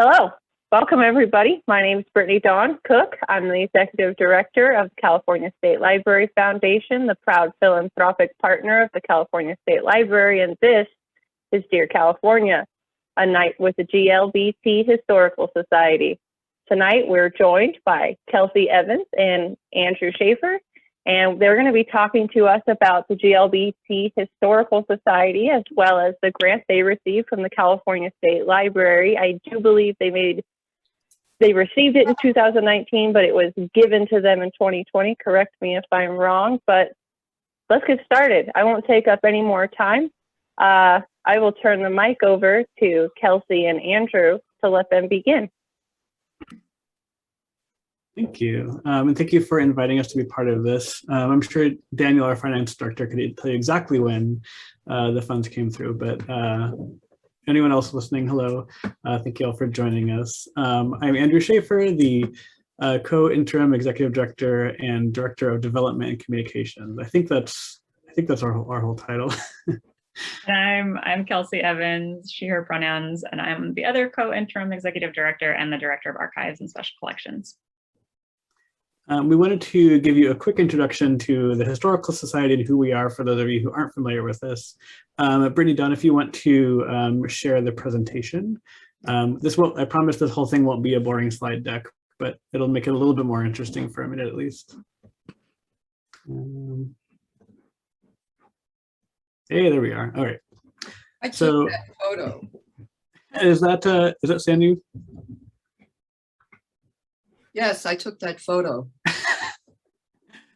Hello, welcome everybody. My name is Brittany Dawn Cook. I'm the Executive Director of the California State Library Foundation, the proud philanthropic partner of the California State Library, and this is Dear California, a night with the Glbt Historical Society. Tonight we're joined by Kelsey Evans and Andrew Schaefer, and they're going to be talking to us about the Glbt Historical Society as well as the grant they received from the California State Library. I do believe they received it in 2019, but it was given to them in 2020. Correct me if I'm wrong, but let's get started. I won't take up any more time. I will turn the mic over to Kelsey and Andrew to let them begin. Thank you. And thank you for inviting us to be part of this. I'm sure Daniel, our finance director, could tell you exactly when the funds came through, but anyone else listening, hello. Thank you all for joining us. I'm Andrew Schaefer, the co-interim executive director and director of development and communications. I think that's our whole title. And I'm Kelsey Evans, she, her pronouns, and I'm the other co-interim executive director and the director of archives and special collections. We wanted to give you a quick introduction to the Historical Society and who we are for those of you who aren't familiar with this. Brittany Dunn, if you want to share the presentation. I promise this whole thing won't be a boring slide deck, but it'll make it a little bit more interesting for a minute at least. Hey, there we are. All right. I took that photo. Is that Sandy? Yes, I took that photo.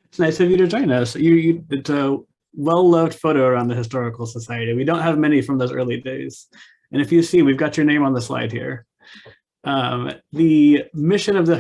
It's nice of you to join us. It's a well-loved photo around the Historical Society. We don't have many from those early days. And if you see, we've got your name on the slide here. The mission of the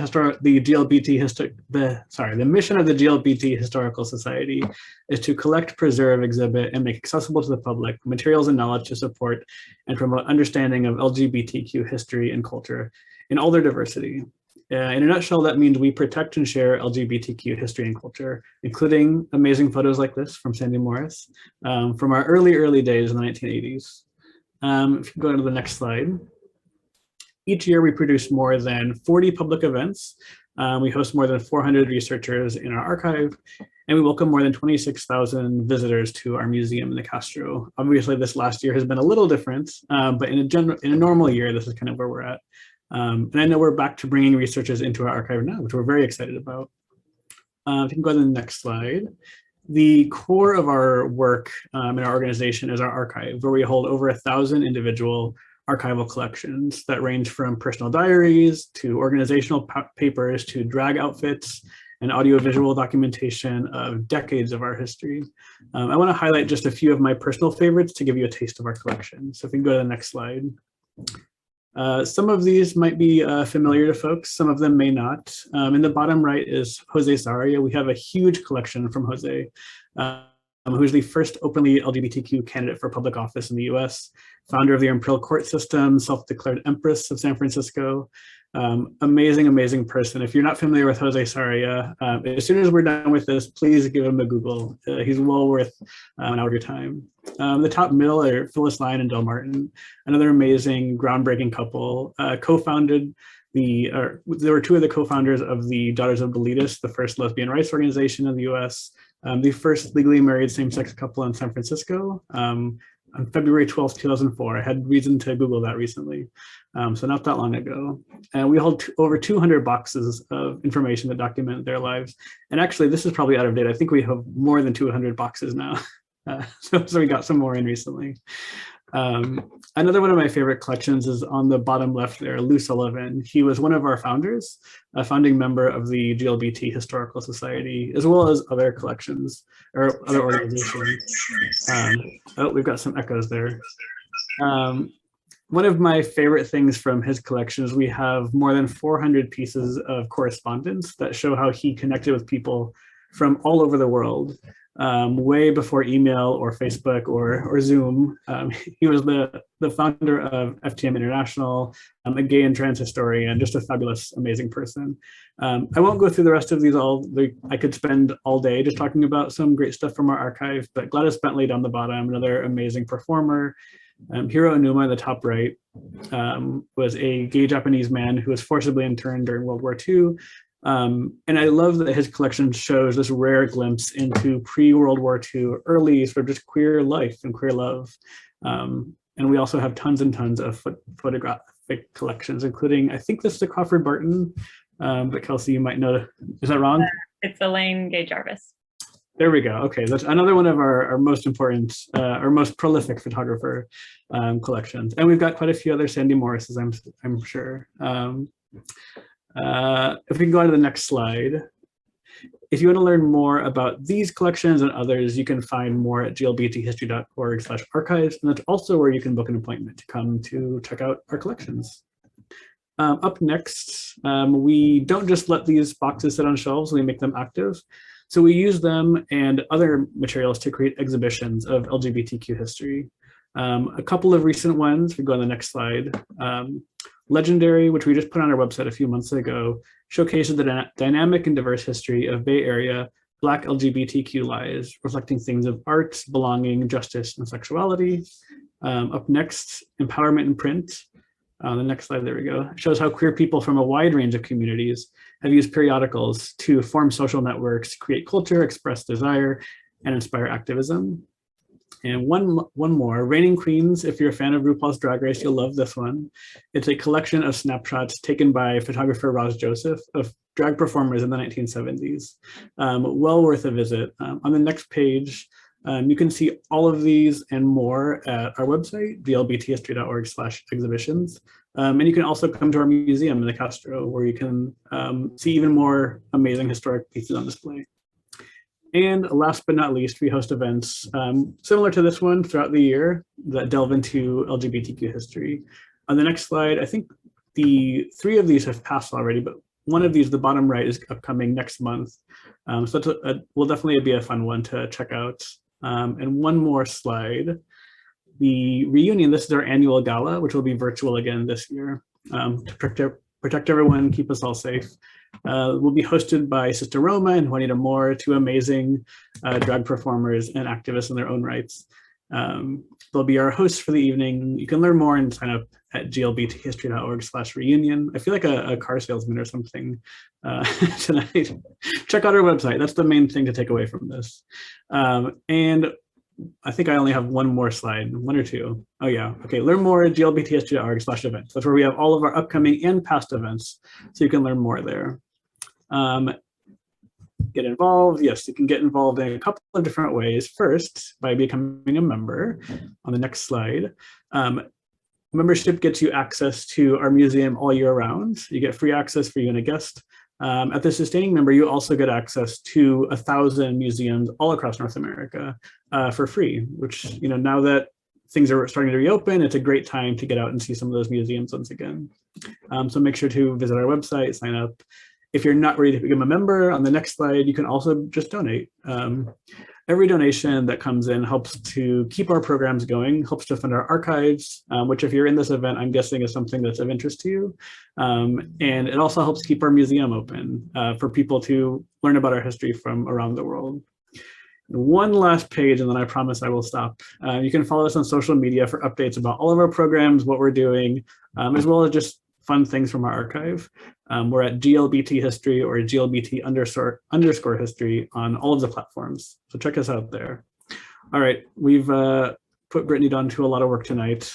mission of the Glbt Historical Society is to collect, preserve, exhibit, and make accessible to the public materials and knowledge to support and promote understanding of LGBTQ history and culture in all their diversity. In a nutshell, that means we protect and share LGBTQ history and culture, including amazing photos like this from Sandy Morris from our early days in the 1980s. If you go to the next slide. Each year we produce more than 40 public events. We host more than 400 researchers in our archive, and we welcome more than 26,000 visitors to our museum in the Castro. Obviously, this last year has been a little different, but in a normal year, this is kind of where we're at. And I know we're back to bringing researchers into our archive now, which we're very excited about. If you can go to the next slide. The core of our work in our organization is our archive, where we hold over 1,000 individual archival collections that range from personal diaries to organizational papers to drag outfits and audiovisual documentation of decades of our history. I want to highlight just a few of my personal favorites to give you a taste of our collection. So if we can go to the next slide. Some of these might be familiar to folks, some of them may not. In the bottom right is Jose Sarria. We have a huge collection from Jose, who's the first openly LGBTQ candidate for public office in the US, founder of the Imperial Court System, self-declared Empress of San Francisco. Amazing person. If you're not familiar with Jose Sarria, as soon as we're done with this, please give him a Google. He's well worth an hour of your time. The top middle are Phyllis Lyon and Del Martin, another amazing, groundbreaking couple. There were two of the co-founders of the Daughters of Bilitis, the first lesbian rights organization in the US, the first legally married same-sex couple in San Francisco on February 12th, 2004. I had reason to Google that recently, so not that long ago. And we hold over 200 boxes of information that document their lives. And actually, this is probably out of date. I think we have more than 200 boxes now. So we got some more in recently. Another one of my favorite collections is on the bottom left there, Lou Sullivan. He was one of our founders, a founding member of the Glbt Historical Society, as well as other collections or other organizations. Oh, we've got some echoes there. One of my favorite things from his collection is we have more than 400 pieces of correspondence that show how he connected with people from all over the world. Way before email or Facebook or Zoom. He was the founder of FTM International, a gay and trans historian, just a fabulous, amazing person. I won't go through the rest of these all. I could spend all day just talking about some great stuff from our archive, but Gladys Bentley down the bottom, another amazing performer, Hiro Onuma in the top right was a gay Japanese man who was forcibly interned during World War II. And I love that his collection shows this rare glimpse into pre-World War II, early sort of just queer life and queer love. And we also have tons and tons of photographic collections, including, I think this is the Crawford Barton, but Kelsey, you might know, is that wrong? It's Elaine Gay Jarvis. There we go. Okay, that's another one of our most important, our most prolific photographer collections. And we've got quite a few other Sandy Morrises, I'm sure. If we can go on to the next slide. If you want to learn more about these collections and others, you can find more at glbthistory.org/archives. And that's also where you can book an appointment to come to check out our collections. Up next, we don't just let these boxes sit on shelves, we make them active. So we use them and other materials to create exhibitions of LGBTQ history. A couple of recent ones, we go on the next slide. Legendary, which we just put on our website a few months ago, showcases the dynamic and diverse history of Bay Area Black LGBTQ lives, reflecting themes of art, belonging, justice, and sexuality. Up next, Empowerment in Print. The next slide, there we go. It shows how queer people from a wide range of communities have used periodicals to form social networks, create culture, express desire, and inspire activism. And one more, Reigning Queens. If you're a fan of RuPaul's Drag Race, you'll love this one. It's a collection of snapshots taken by photographer Roz Joseph of drag performers in the 1970s. Well worth a visit. On the next page, you can see all of these and more at our website, glbthistory.org/exhibitions. And you can also come to our museum in the Castro, where you can see even more amazing historic pieces on display. And last but not least, we host events similar to this one throughout the year that delve into LGBTQ history. On the next slide, I think the 3 of these have passed already, but one of these, the bottom right, is upcoming next month. So that's will definitely be a fun one to check out. And one more slide. The reunion, this is our annual gala, which will be virtual again this year. To protect everyone, keep us all safe. Will be hosted by Sister Roma and Juanita Moore, 2 amazing drag performers and activists in their own rights. They'll be our hosts for the evening. You can learn more and sign up at glbthistory.org/reunion. I feel like a car salesman or something tonight. Check out our website. That's the main thing to take away from this. And I think I only have one more slide, 1 or 2. Oh yeah, okay, learn more at glbthistory.org/events. That's where we have all of our upcoming and past events, so you can learn more there. Get involved, yes, you can get involved in a couple of different ways. First, by becoming a member. On the next slide. Membership gets you access to our museum all year round. You get free access for you and a guest. At the sustaining member, you also get access to 1,000 museums all across North America for free, which, you know, now that things are starting to reopen, it's a great time to get out and see some of those museums once again. So make sure to visit our website, sign up. If you're not ready to become a member, on the next slide, you can also just donate. Every donation that comes in helps to keep our programs going, helps to fund our archives, which if you're in this event, I'm guessing is something that's of interest to you. And it also helps keep our museum open for people to learn about our history from around the world. One last page, and then I promise I will stop. You can follow us on social media for updates about all of our programs, what we're doing, as well as just fun things from our archive. We're at GLBT History or GLBT__ history on all of the platforms. So check us out there. All right, we've put Brittany Dawn to a lot of work tonight.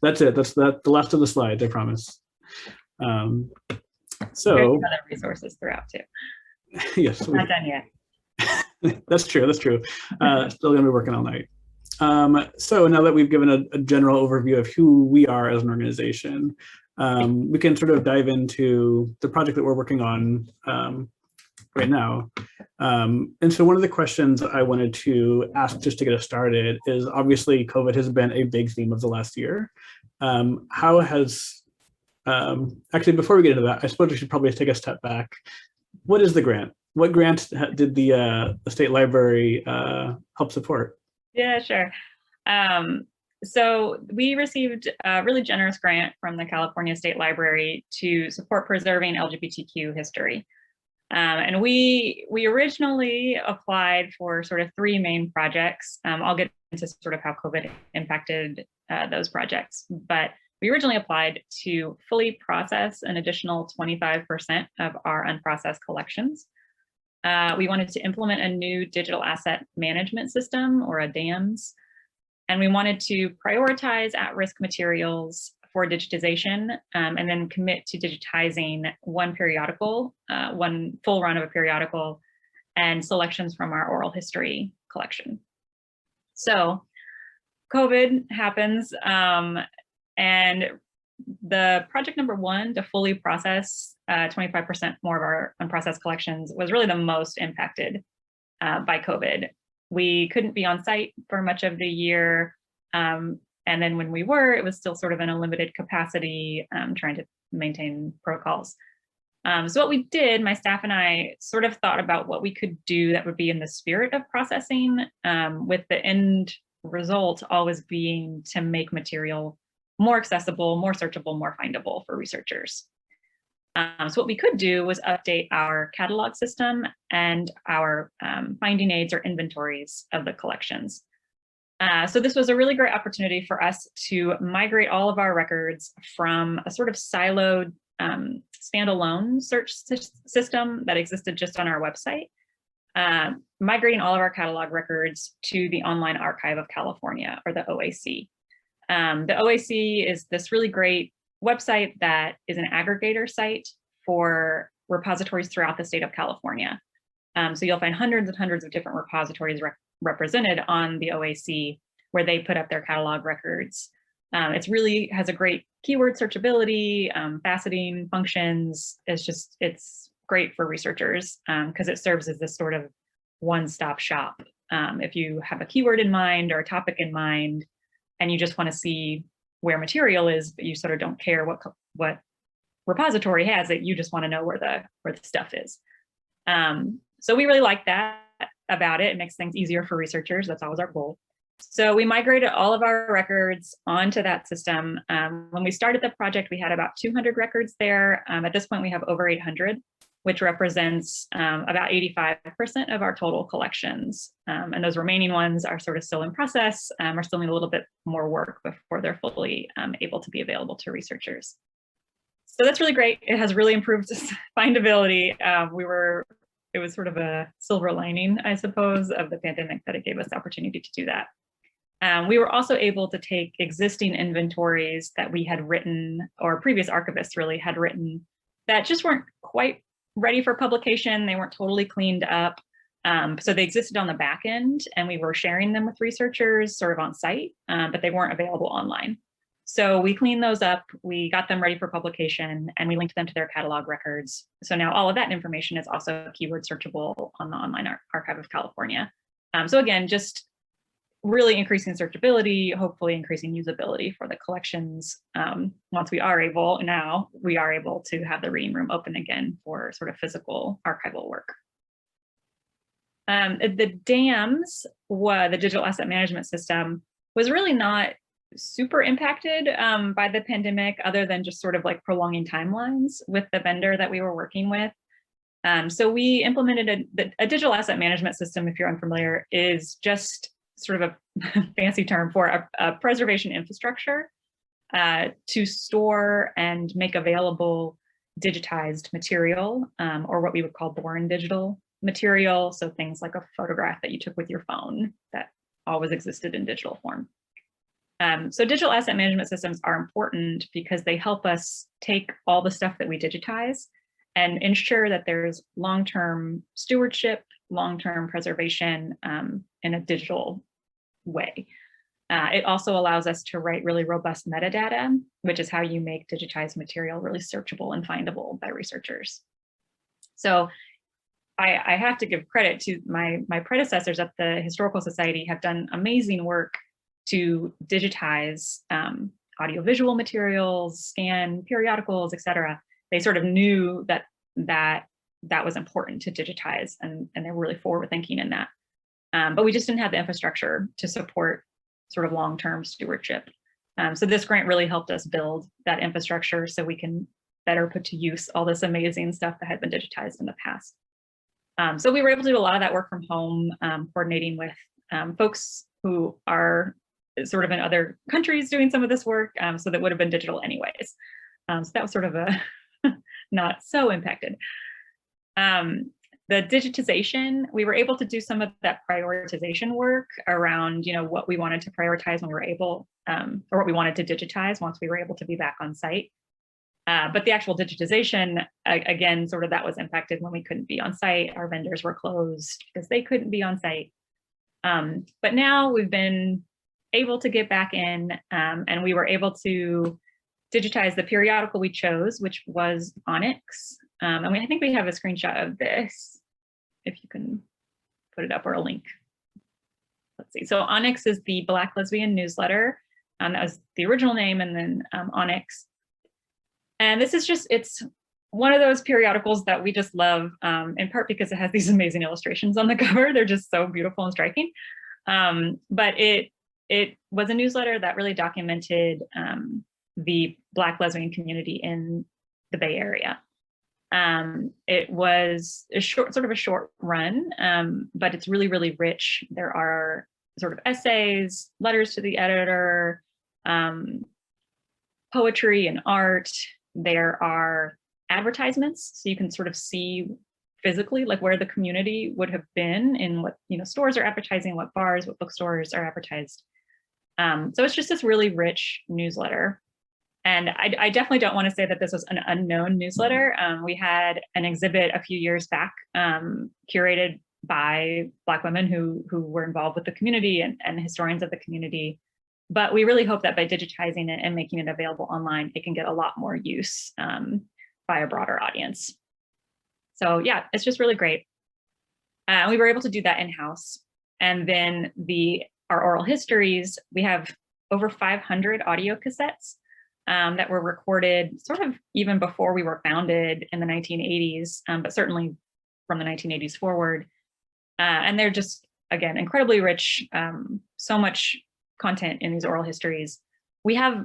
That's it. That's the last of the slides, I promise. So other resources throughout too. Yes, Not done yet. That's true. That's true. Still gonna be working all night. So now that we've given a general overview of who we are as an organization, we can sort of dive into the project that we're working on right now. And so one of the questions I wanted to ask just to get us started is, obviously COVID has been a big theme of the last year. How has, actually before we get into that, I suppose we should probably take a step back. What is the grant? What grant did the State Library help support? Yeah, sure. So we received a really generous grant from the California State Library to support preserving LGBTQ history. And we originally applied for sort of 3 main projects. I'll get into sort of how COVID impacted those projects, but we originally applied to fully process an additional 25% of our unprocessed collections. We wanted to implement a new digital asset management system, or a DAMS, and we wanted to prioritize at-risk materials for digitization, and then commit to digitizing one periodical, one full run of a periodical, and selections from our oral history collection. So COVID happens, and the project number 1 to fully process 25% more of our unprocessed collections was really the most impacted by COVID. We couldn't be on site for much of the year. And then when we were, it was still sort of in a limited capacity, trying to maintain protocols. So what we did, my staff and I sort of thought about what we could do that would be in the spirit of processing, with the end result always being to make material more accessible, more searchable, more findable for researchers. So what we could do was update our catalog system and our finding aids or inventories of the collections. So this was a really great opportunity for us to migrate all of our records from a sort of siloed standalone search system that existed just on our website, migrating all of our catalog records to the Online Archive of California, or the OAC. The OAC is this really great website that is an aggregator site for repositories throughout the state of California. So you'll find hundreds and hundreds of different repositories represented on the OAC, where they put up their catalog records. It's really has a great keyword searchability, faceting functions. It's great for researchers because it serves as this sort of one-stop shop. If you have a keyword in mind or a topic in mind, and you just want to see where material is, but you sort of don't care what repository has it, you just want to know where the stuff is. So we really like that about it. It makes things easier for researchers. That's always our goal. So we migrated all of our records onto that system. When we started the project, we had about 200 records there. At this point, we have over 800, which represents about 85% of our total collections. And those remaining ones are sort of still in process, or still need a little bit more work before they're fully able to be available to researchers. So that's really great. It has really improved findability. It was sort of a silver lining, I suppose, of the pandemic, that it gave us the opportunity to do that. We were also able to take existing inventories that we had written, or previous archivists really had written, that just weren't quite ready for publication. They weren't totally cleaned up. So they existed on the back end, and we were sharing them with researchers sort of on site, but they weren't available online. So we cleaned those up, we got them ready for publication, and we linked them to their catalog records. So now all of that information is also keyword searchable on the Online Archive of California. So again, just really increasing searchability, hopefully increasing usability for the collections. Once we are able to have the reading room open again for sort of physical archival work. The DAMS, the Digital Asset Management System, was really not super impacted by the pandemic, other than just sort of like prolonging timelines with the vendor that we were working with. So we implemented a digital asset management system, if you're unfamiliar, is just sort of a fancy term for a preservation infrastructure to store and make available digitized material, or what we would call born digital material. So things like a photograph that you took with your phone that always existed in digital form. So digital asset management systems are important because they help us take all the stuff that we digitize and ensure that there's long-term stewardship, long-term preservation in a digital way. It also allows us to write really robust metadata, which is how you make digitized material really searchable and findable by researchers. So I have to give credit to my predecessors at the Historical Society have done amazing work to digitize audiovisual materials, scan periodicals, etc. They sort of knew that was important to digitize, and they were really forward thinking in that. But we just didn't have the infrastructure to support sort of long-term stewardship. So this grant really helped us build that infrastructure so we can better put to use all this amazing stuff that had been digitized in the past. So we were able to do a lot of that work from home, coordinating with folks who are sort of in other countries doing some of this work, so that would have been digital anyways. So that was sort of a not so impacted. The digitization, we were able to do some of that prioritization work around, what we wanted to prioritize when we were able, or what we wanted to digitize once we were able to be back on site. But the actual digitization, again, sort of that was impacted when we couldn't be on site. Our vendors were closed because they couldn't be on site. But now we've been able to get back in, and we were able to digitize the periodical we chose, which was Onyx. And I think we have a screenshot of this, if you can put it up, or a link. Let's see. So Onyx is the Black Lesbian newsletter. That was the original name, and then Onyx. And this is just, it's one of those periodicals that we just love, in part because it has these amazing illustrations on the cover. They're just so beautiful and striking. But it was a newsletter that really documented the Black lesbian community in the Bay Area. It was a sort of a short run, but it's really, really rich. There are sort of essays, letters to the editor, poetry and art. There are advertisements, so you can sort of see physically like where the community would have been in what stores are advertising, what bars, what bookstores are advertised. So it's just this really rich newsletter. And I definitely don't want to say that this was an unknown newsletter. We had an exhibit a few years back, curated by Black women who were involved with the community and historians of the community. But we really hope that by digitizing it and making it available online, it can get a lot more use by a broader audience. So yeah, it's just really great. We were able to do that in-house. And then our oral histories, we have over 500 audio cassettes that were recorded sort of even before we were founded in the 1980s, but certainly from the 1980s forward. And they're just, again, incredibly rich, so much content in these oral histories. We have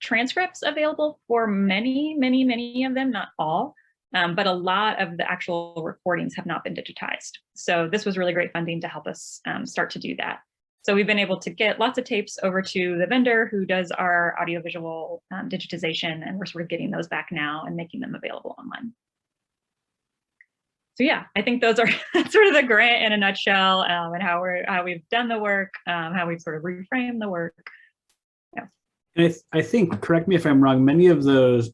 transcripts available for many, many, many of them, not all, but a lot of the actual recordings have not been digitized. So this was really great funding to help us start to do that. So we've been able to get lots of tapes over to the vendor who does our audiovisual digitization, and we're sort of getting those back now and making them available online. So yeah, I think those are sort of the grant in a nutshell, and how we've done the work, how we've sort of reframed the work. Yeah. And I think, correct me if I'm wrong, many of those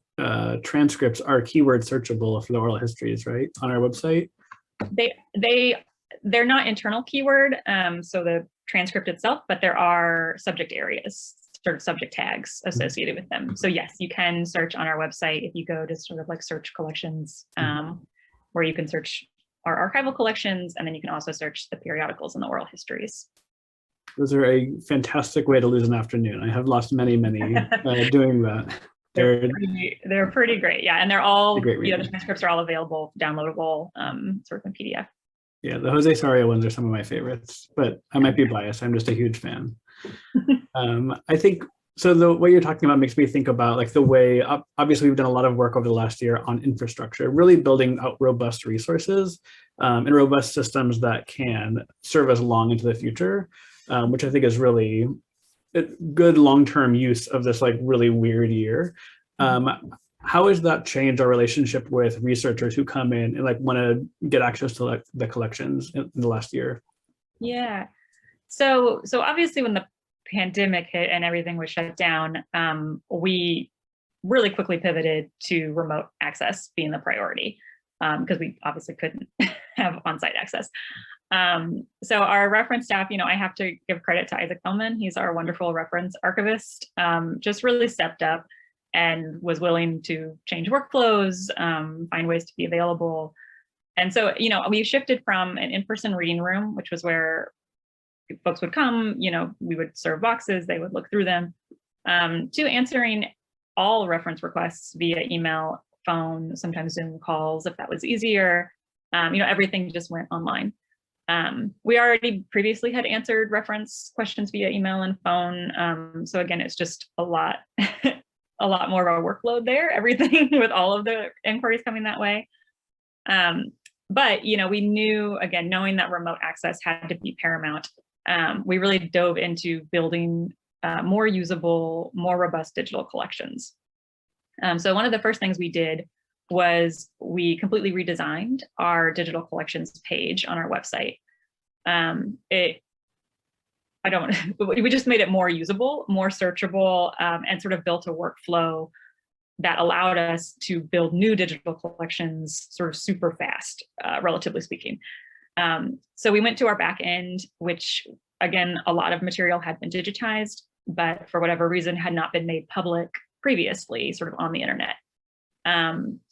transcripts are keyword searchable for the oral histories, right, on our website? They're not internal keyword, so the transcript itself, but there are subject areas, sort of subject tags associated with them. So yes, you can search on our website if you go to sort of like search collections, where you can search our archival collections, and then you can also search the periodicals and the oral histories. Those are a fantastic way to lose an afternoon. I have lost many doing that. They're pretty great, yeah, and they're all, the transcripts are all available, downloadable, sort of in PDF. Yeah, the Jose Sarria ones are some of my favorites, but I might be biased. I'm just a huge fan. I think, so what you're talking about makes me think about like the way, obviously we've done a lot of work over the last year on infrastructure, really building out robust resources and robust systems that can serve us long into the future, which I think is really a good long-term use of this like really weird year. How has that changed our relationship with researchers who come in and like want to get access to like the collections in the last year? Yeah, so obviously when the pandemic hit and everything was shut down, we really quickly pivoted to remote access being the priority, because we obviously couldn't have on-site access. So our reference staff, I have to give credit to Isaac Hellman. He's our wonderful reference archivist, just really stepped up and was willing to change workflows, find ways to be available. And so, we shifted from an in-person reading room, which was where folks would come, we would serve boxes, they would look through them, to answering all reference requests via email, phone, sometimes Zoom calls, if that was easier. Everything just went online. We already previously had answered reference questions via email and phone. So again, it's just a lot a lot more of a workload there, everything with all of the inquiries coming that way. But, you know, we knew, again, knowing that remote access had to be paramount, we really dove into building more usable, more robust digital collections. So one of the first things we did was we completely redesigned our digital collections page on our website. We just made it more usable, more searchable, and sort of built a workflow that allowed us to build new digital collections sort of super fast, relatively speaking. So we went to our back end, which again, a lot of material had been digitized, but for whatever reason had not been made public previously, sort of on the internet.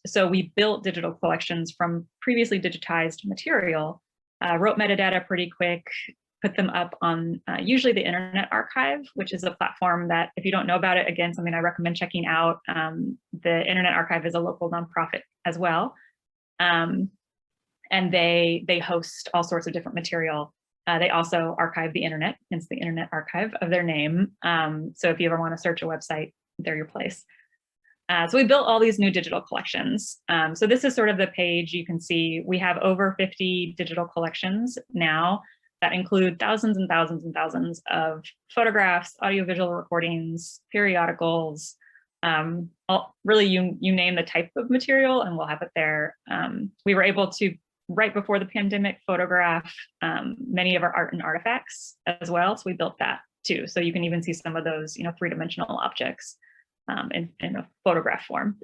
So we built digital collections from previously digitized material, wrote metadata pretty quick, put them up on usually the Internet Archive, which is a platform that, if you don't know about it, again, something I recommend checking out. The Internet Archive is a local nonprofit as well. And they host all sorts of different material. They also archive the internet, hence the Internet Archive of their name. So if you ever want to search a website, they're your place. So we built all these new digital collections. So this is sort of the page you can see. We have over 50 digital collections now that include thousands and thousands and thousands of photographs, audiovisual recordings, periodicals, really you name the type of material and we'll have it there. We were able to, right before the pandemic, photograph many of our art and artifacts as well. So we built that too. So you can even see some of those, you know, three-dimensional objects in a photograph form.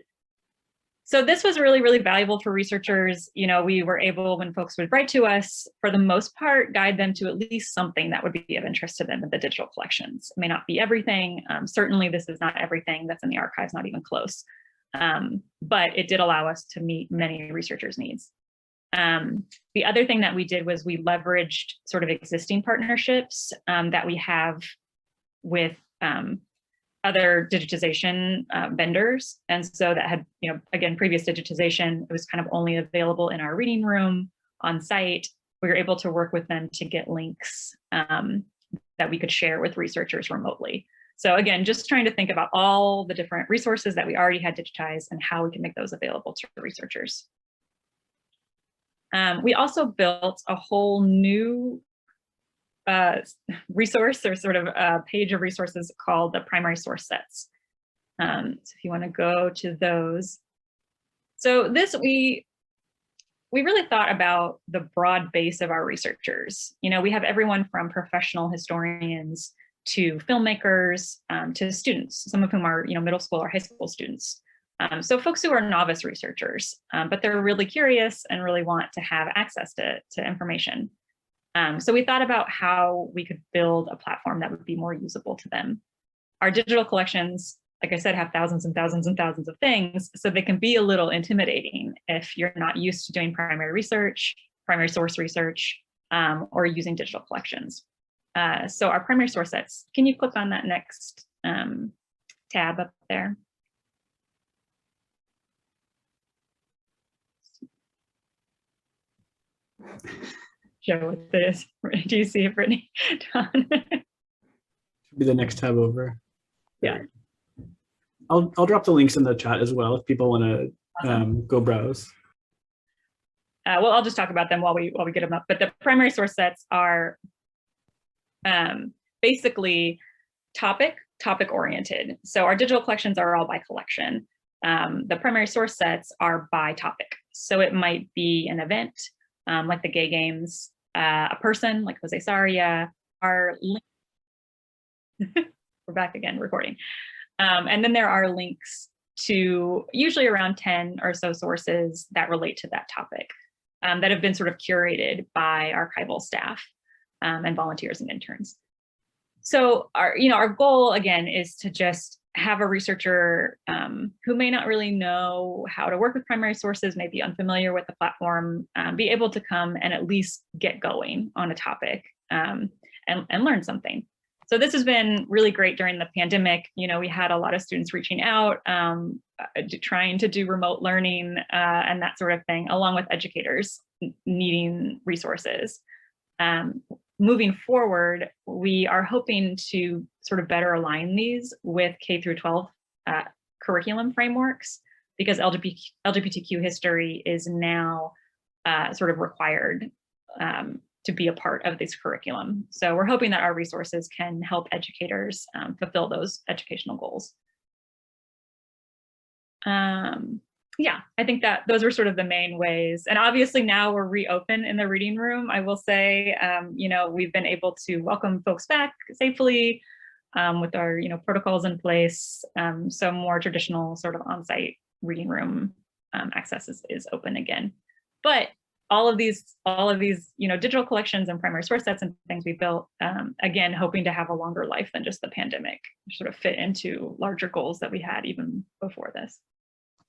So this was really, really valuable for researchers. You know, we were able, when folks would write to us, for the most part, guide them to at least something that would be of interest to them in the digital collections. It may not be everything. Certainly this is not everything that's in the archives, not even close. But it did allow us to meet many researchers' needs. The other thing that we did was we leveraged sort of existing partnerships that we have with other digitization vendors. And so that had, you know, again, previous digitization, it was kind of only available in our reading room on site. We were able to work with them to get links that we could share with researchers remotely. So again, just trying to think about all the different resources that we already had digitized and how we can make those available to researchers. We also built a whole new resource, or sort of a page of resources called the primary source sets. So if you want to go to those. So this, we really thought about the broad base of our researchers. You know, we have everyone from professional historians to filmmakers to students, some of whom are, you know, middle school or high school students. So folks who are novice researchers, but they're really curious and really want to have access to information. So we thought about how we could build a platform that would be more usable to them. Our digital collections, like I said, have thousands and thousands and thousands of things, so they can be a little intimidating if you're not used to doing primary research, primary source research, or using digital collections. So our primary source sets, can you click on that next tab up there? Show what this. Do you see it, Brittany? Should be the next tab over. Yeah. I'll drop the links in the chat as well if people want to Awesome. go browse. Well, I'll just talk about them while we get them up. But the primary source sets are basically topic oriented. So our digital collections are all by collection. The primary source sets are by topic. So it might be an event, like the Gay Games, a person like Jose Sarria, our link. We're back again recording. And then there are links to usually around 10 or so sources that relate to that topic that have been sort of curated by archival staff and volunteers and interns. So our goal again is to just have a researcher who may not really know how to work with primary sources, may be unfamiliar with the platform, be able to come and at least get going on a topic and learn something. So this has been really great during the pandemic. You know, we had a lot of students reaching out, trying to do remote learning and that sort of thing, along with educators needing resources. Moving forward, we are hoping to sort of better align these with K through 12 curriculum frameworks, because LGBTQ history is now sort of required to be a part of this curriculum. So we're hoping that our resources can help educators fulfill those educational goals. Yeah, I think that those are sort of the main ways. And obviously now we're reopened in the reading room. I will say, you know, we've been able to welcome folks back safely with our, you know, protocols in place. So more traditional sort of on-site reading room access is open again. But all of these, you know, digital collections and primary source sets and things we built, again, hoping to have a longer life than just the pandemic, sort of fit into larger goals that we had even before this.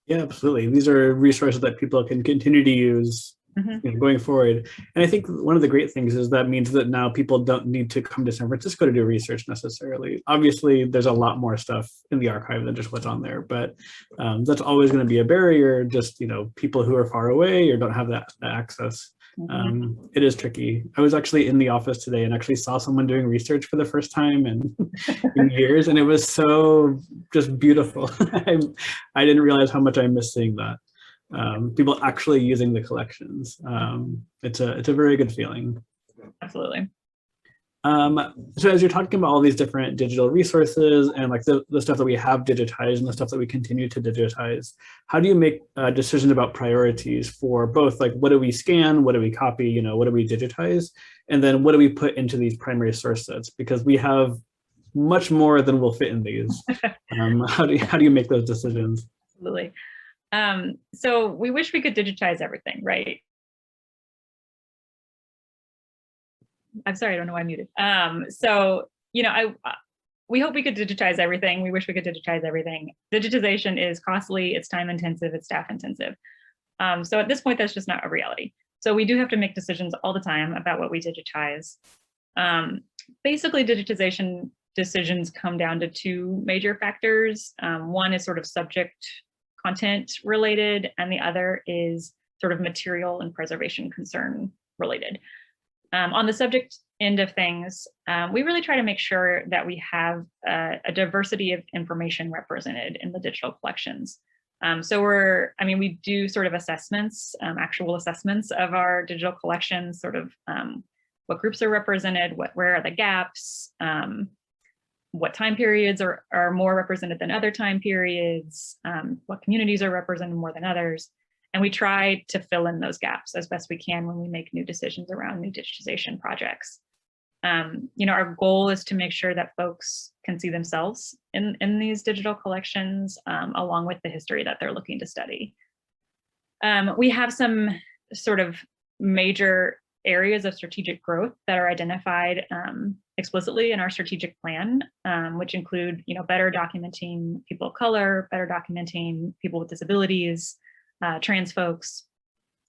Yeah, absolutely. These are resources that people can continue to use you know, going forward. And I think one of the great things is that means that now people don't need to come to San Francisco to do research necessarily. Obviously, there's a lot more stuff in the archive than just what's on there, but that's always going to be a barrier. Just, you know, people who are far away or don't have that access. It is tricky. I was actually in the office today and actually saw someone doing research for the first time in years, and it was so just beautiful. I didn't realize how much I missed seeing that. People actually using the collections. It's a very good feeling. Absolutely. So as you're talking about all these different digital resources and like the stuff that we have digitized and the stuff that we continue to digitize, how do you make decisions about priorities for both, like, what do we scan, what do we copy, you know, what do we digitize, and then what do we put into these primary source sets? Because we have much more than will fit in these. How do you make those decisions? Absolutely. So we wish we could digitize everything, right? I'm sorry, I don't know why I'm muted. So, you know, we hope we could digitize everything. We wish we could digitize everything. Digitization is costly, it's time intensive, it's staff intensive. So at this point, that's just not a reality. So we do have to make decisions all the time about what we digitize. Basically, digitization decisions come down to two major factors. One is sort of subject content related, and the other is sort of material and preservation concern related. On the subject end of things, we really try to make sure that we have a diversity of information represented in the digital collections. So we do sort of assessments, actual assessments of our digital collections, sort of what groups are represented, where are the gaps, what time periods are more represented than other time periods, what communities are represented more than others. And we try to fill in those gaps as best we can when we make new decisions around new digitization projects. You know, our goal is to make sure that folks can see themselves in these digital collections, along with the history that they're looking to study. We have some sort of major areas of strategic growth that are identified explicitly in our strategic plan, which include, you know, better documenting people of color, better documenting people with disabilities, trans folks.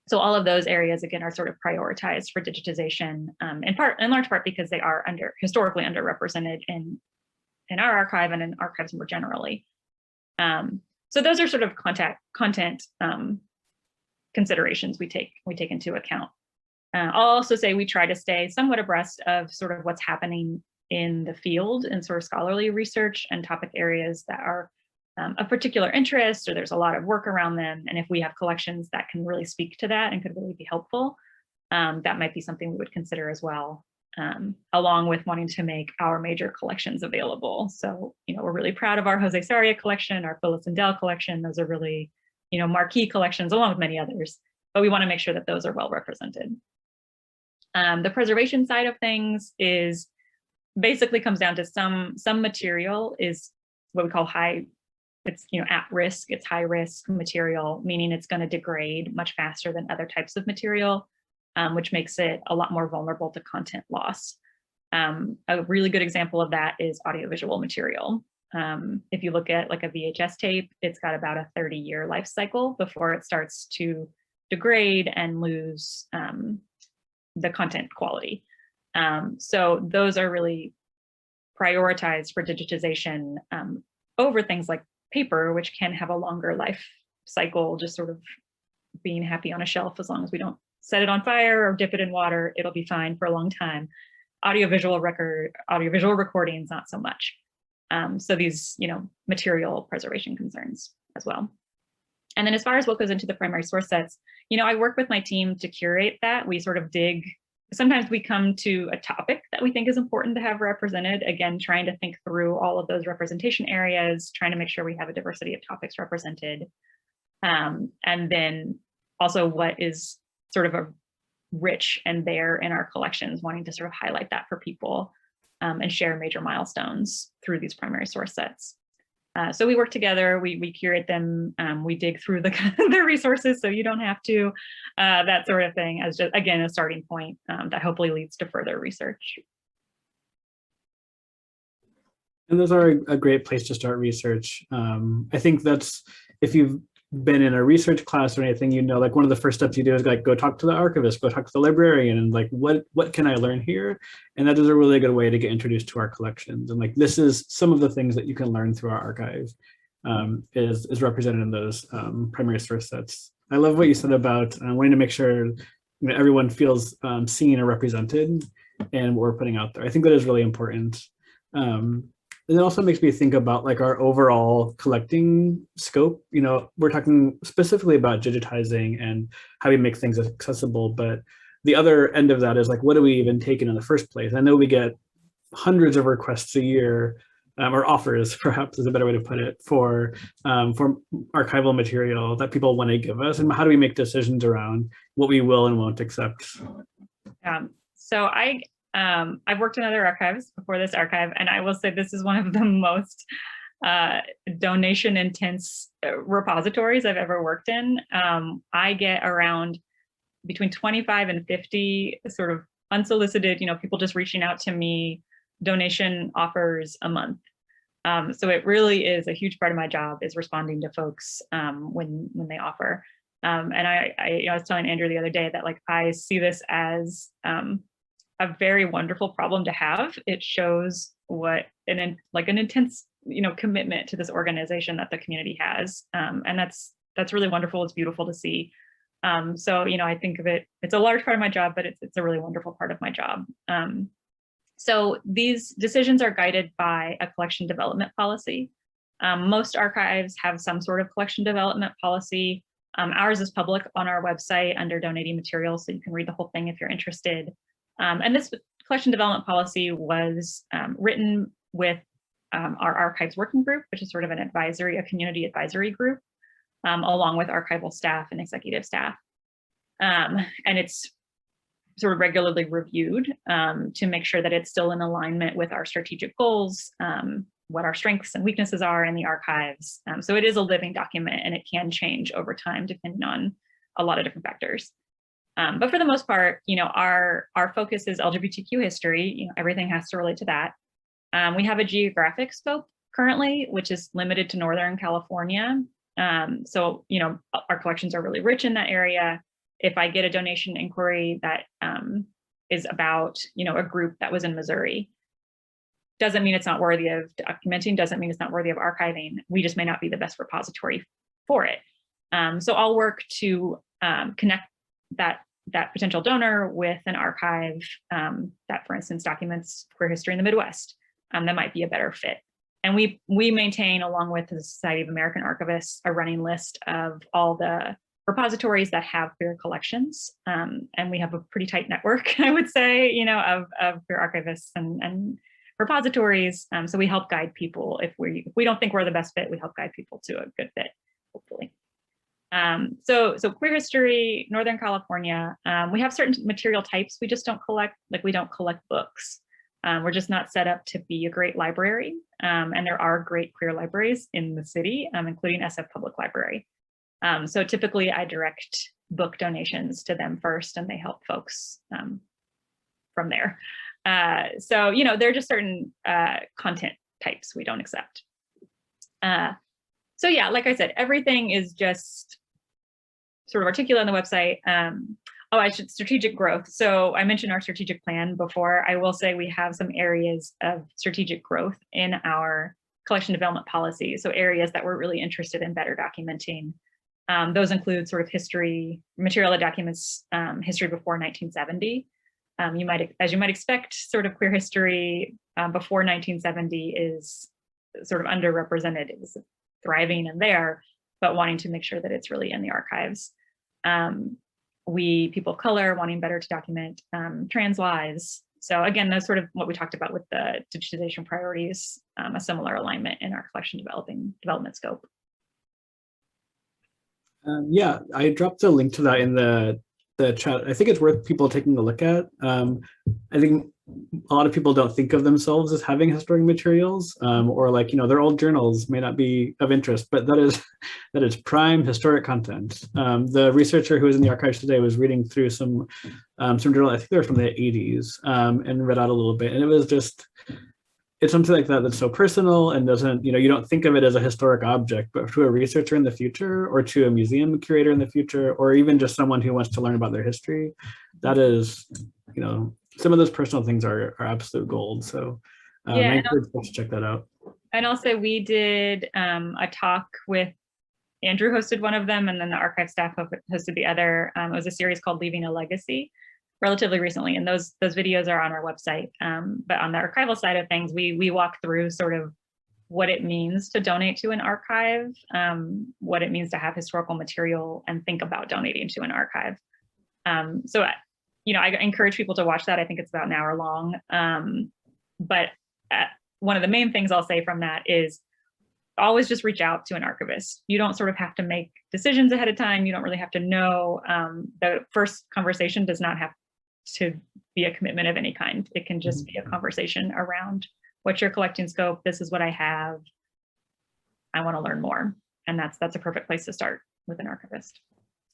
So all of those areas, again, are sort of prioritized for digitization, in large part because they are historically underrepresented in our archive and in archives more generally. So those are sort of content considerations we take into account. I'll also say we try to stay somewhat abreast of sort of what's happening in the field and sort of scholarly research and topic areas that are of particular interest, or there's a lot of work around them. And if we have collections that can really speak to that and could really be helpful, that might be something we would consider as well, along with wanting to make our major collections available. So, you know, we're really proud of our Jose Sarria collection, our Phyllis and Dell collection. Those are really, you know, marquee collections along with many others, but we want to make sure that those are well represented. The preservation side of things is basically comes down to some material is what we call it's, you know, at risk, it's high risk material, meaning it's going to degrade much faster than other types of material, which makes it a lot more vulnerable to content loss. A really good example of that is audiovisual material. If you look at like a VHS tape, it's got about a 30-year life cycle before it starts to degrade and lose the content quality. So those are really prioritized for digitization over things like paper, which can have a longer life cycle, just sort of being happy on a shelf as long as we don't set it on fire or dip it in water, it'll be fine for a long time. Audiovisual recordings, not so much. So these, material preservation concerns as well. And then as far as what goes into the primary source sets, I work with my team to curate that. We sort of dig. Sometimes we come to a topic that we think is important to have represented. Again, trying to think through all of those representation areas, trying to make sure we have a diversity of topics represented. And then also what is sort of a rich and there in our collections, wanting to sort of highlight that for people and share major milestones through these primary source sets. So we work together, we curate them, we dig through the resources so you don't have to, that sort of thing, as just, again, a starting point that hopefully leads to further research. And those are a great place to start research. I think that's, if you've been in a research class or anything, like one of the first steps you do is like, go talk to the archivist, go talk to the librarian, and like, what can I learn here? And that is a really good way to get introduced to our collections. And like, this is some of the things that you can learn through our archive, is represented in those primary source sets. I love what you said about wanting to make sure everyone feels seen or represented and what we're putting out there. I think that is really important. And it also makes me think about like our overall collecting scope. We're talking specifically about digitizing and how we make things accessible, but the other end of that is like, what do we even take in the first place? I know we get hundreds of requests a year, or offers, perhaps is a better way to put it, for archival material that people want to give us, and how do we make decisions around what we will and won't accept? So I've worked in other archives before this archive, and I will say this is one of the most donation intense repositories I've ever worked in. I get around between 25 and 50 sort of unsolicited, people just reaching out to me, donation offers a month. So it really is a huge part of my job is responding to folks when they offer. And I was telling Andrew the other day that like I see this as a very wonderful problem to have. It shows what an intense commitment to this organization that the community has, and that's really wonderful. It's beautiful to see. So I think of it, it's a large part of my job, but it's a really wonderful part of my job. So these decisions are guided by a collection development policy. Most archives have some sort of collection development policy. Ours is public on our website under donating materials, so you can read the whole thing if you're interested. And this collection development policy was written with our archives working group, which is sort of a community advisory group, along with archival staff and executive staff. And it's sort of regularly reviewed to make sure that it's still in alignment with our strategic goals, what our strengths and weaknesses are in the archives. So it is a living document, and it can change over time depending on a lot of different factors. But for the most part, our focus is LGBTQ history. Everything has to relate to that. We have a geographic scope currently, which is limited to Northern California. So, our collections are really rich in that area. If I get a donation inquiry that is about, a group that was in Missouri, doesn't mean it's not worthy of documenting, doesn't mean it's not worthy of archiving. We just may not be the best repository for it. So I'll work to connect that potential donor with an archive that, for instance, documents queer history in the Midwest. That might be a better fit. And we maintain, along with the Society of American Archivists, a running list of all the repositories that have queer collections. And we have a pretty tight network, I would say, of queer archivists and repositories. So we help guide people. If we don't think we're the best fit, we help guide people to a good fit, hopefully. So queer history, Northern California, we have certain material types we just don't collect, like we don't collect books. We're just not set up to be a great library. And there are great queer libraries in the city, including SF Public Library. So typically I direct book donations to them first, and they help folks from there. So, there are just certain content types we don't accept. So yeah, like I said, everything is just sort of articulate on the website. Strategic growth. So I mentioned our strategic plan before. I will say we have some areas of strategic growth in our collection development policy. So areas that we're really interested in better documenting. Those include sort of history, material that documents history before 1970. As you might expect, sort of queer history before 1970 is sort of underrepresented. It was thriving in there, but wanting to make sure that it's really in the archives. People of color, wanting better to document trans lives. So again, that's sort of what we talked about with the digitization priorities, a similar alignment in our collection development scope. Yeah, I dropped a link to that in the chat. I think it's worth people taking a look at. I think a lot of people don't think of themselves as having historic materials, or like, their old journals may not be of interest, but that is prime historic content. The researcher who was in the archives today was reading through some journal, I think they were from the 80s, and read out a little bit, and it was just, it's something like that that's so personal and doesn't, you don't think of it as a historic object, but to a researcher in the future, or to a museum curator in the future, or even just someone who wants to learn about their history, that is, some of those personal things are absolute gold. So I encourage folks to check that out. And also we did a talk with Andrew, hosted one of them, and then the archive staff hosted the other. It was a series called Leaving a Legacy, relatively recently, and those videos are on our website. But on the archival side of things, we walk through sort of what it means to donate to an archive, what it means to have historical material and think about donating to an archive. So I encourage people to watch that. I think it's about an hour long. But one of the main things I'll say from that is always just reach out to an archivist. You don't sort of have to make decisions ahead of time. You don't really have to know. The first conversation does not have to be a commitment of any kind. It can just be a conversation around what's your collecting scope. This is what I have. I want to learn more. And that's a perfect place to start with an archivist.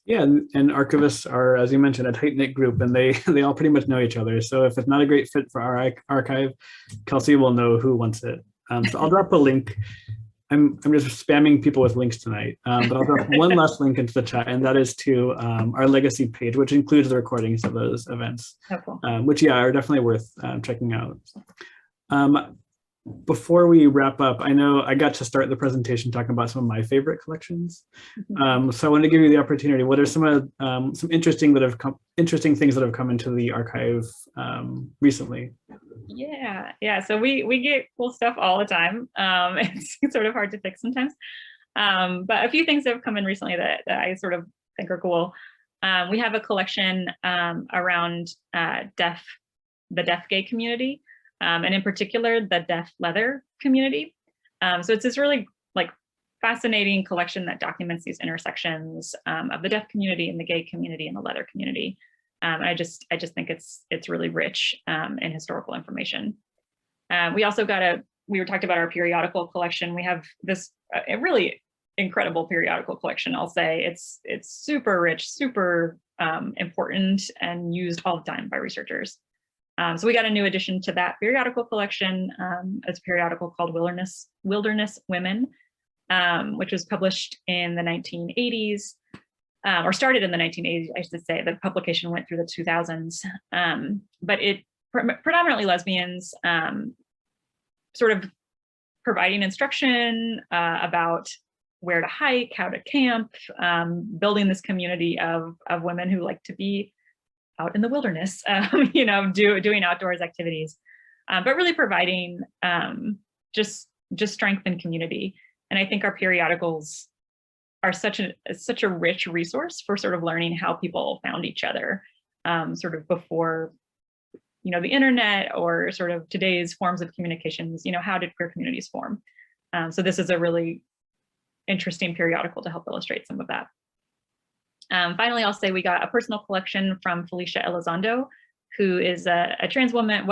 Yeah, and archivists are, as you mentioned, a tight-knit group, and they all pretty much know each other. So if it's not a great fit for our archive, Kelsey will know who wants it. So I'll drop a link. I'm just spamming people with links tonight, but I'll drop one last link into the chat, and that is to our legacy page, which includes the recordings of those events, which are definitely worth checking out. Before we wrap up, I know I got to start the presentation talking about some of my favorite collections. So I wanted to give you the opportunity. What are some interesting things that have come into the archive recently? Yeah. So we get cool stuff all the time. It's sort of hard to fix sometimes. But a few things that have come in recently that I sort of think are cool. We have a collection around the deaf gay community. And in particular, the deaf leather community. So it's this really fascinating collection that documents these intersections of the deaf community and the gay community and the leather community. And I just think it's really rich in historical information. We also we were talking about our periodical collection. We have this a really incredible periodical collection. I'll say it's super rich, super important, and used all the time by researchers. So we got a new addition to that periodical collection. It's a periodical called Wilderness Women, which was published in the 1980s, or started in the 1980s, I should say. The publication went through the 2000s, but it predominantly lesbians, sort of providing instruction about where to hike, how to camp, building this community of women who like to be out in the wilderness, doing outdoors activities, but really providing just strength and community. And I think our periodicals are such a rich resource for sort of learning how people found each other, sort of before, the internet or sort of today's forms of communications. How did queer communities form? So this is a really interesting periodical to help illustrate some of that. Finally, I'll say we got a personal collection from Felicia Elizondo, who is a trans woman,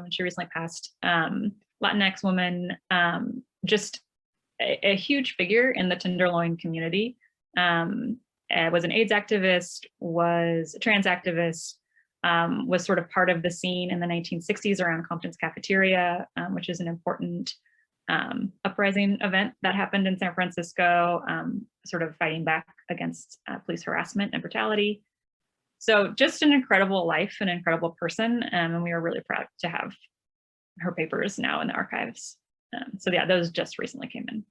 she recently passed, Latinx woman, just a huge figure in the Tenderloin community, was an AIDS activist, was a trans activist, was sort of part of the scene in the 1960s around Compton's Cafeteria, which is an important uprising event that happened in San Francisco, sort of fighting back against police harassment and brutality. So just an incredible life, an incredible person, and we are really proud to have her papers now in the archives. So yeah, those just recently came in.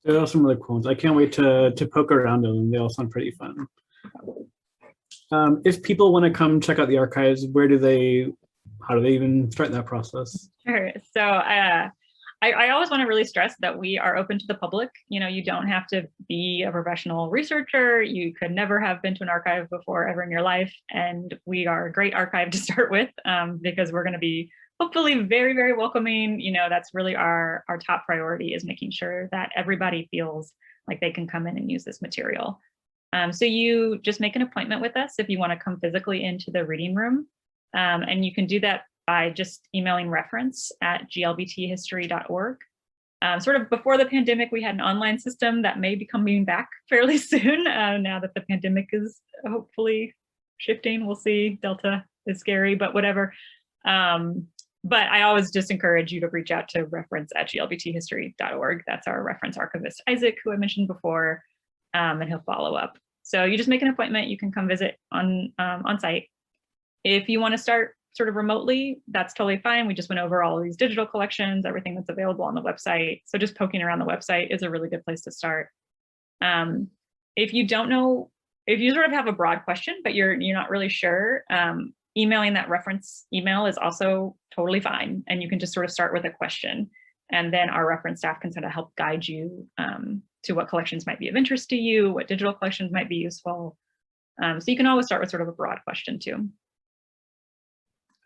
There are some really cool ones. I can't wait to poke around them. They all sound pretty fun. If people want to come check out the archives, how do they even start that process? Sure. So I always want to really stress that we are open to the public. You know, you don't have to be a professional researcher. You could never have been to an archive before ever in your life. And we are a great archive to start with, because we're going to be hopefully very, very welcoming. You know, that's really our top priority, is making sure that everybody feels like they can come in and use this material. So you just make an appointment with us if you want to come physically into the reading room. And you can do that by just emailing reference@glbthistory.org. Sort of before the pandemic, we had an online system that may be coming back fairly soon, now that the pandemic is hopefully shifting. We'll see. Delta is scary, but whatever. But I always just encourage you to reach out to reference@glbthistory.org. That's our reference archivist, Isaac, who I mentioned before, and he'll follow up. So you just make an appointment. You can come visit on site. If you want to start sort of remotely, that's totally fine. We just went over all of these digital collections, everything that's available on the website. So just poking around the website is a really good place to start. If you don't know, if you sort of have a broad question, but you're not really sure, emailing that reference email is also totally fine. And you can just sort of start with a question. And then our reference staff can sort of help guide you to what collections might be of interest to you, what digital collections might be useful. So you can always start with sort of a broad question too.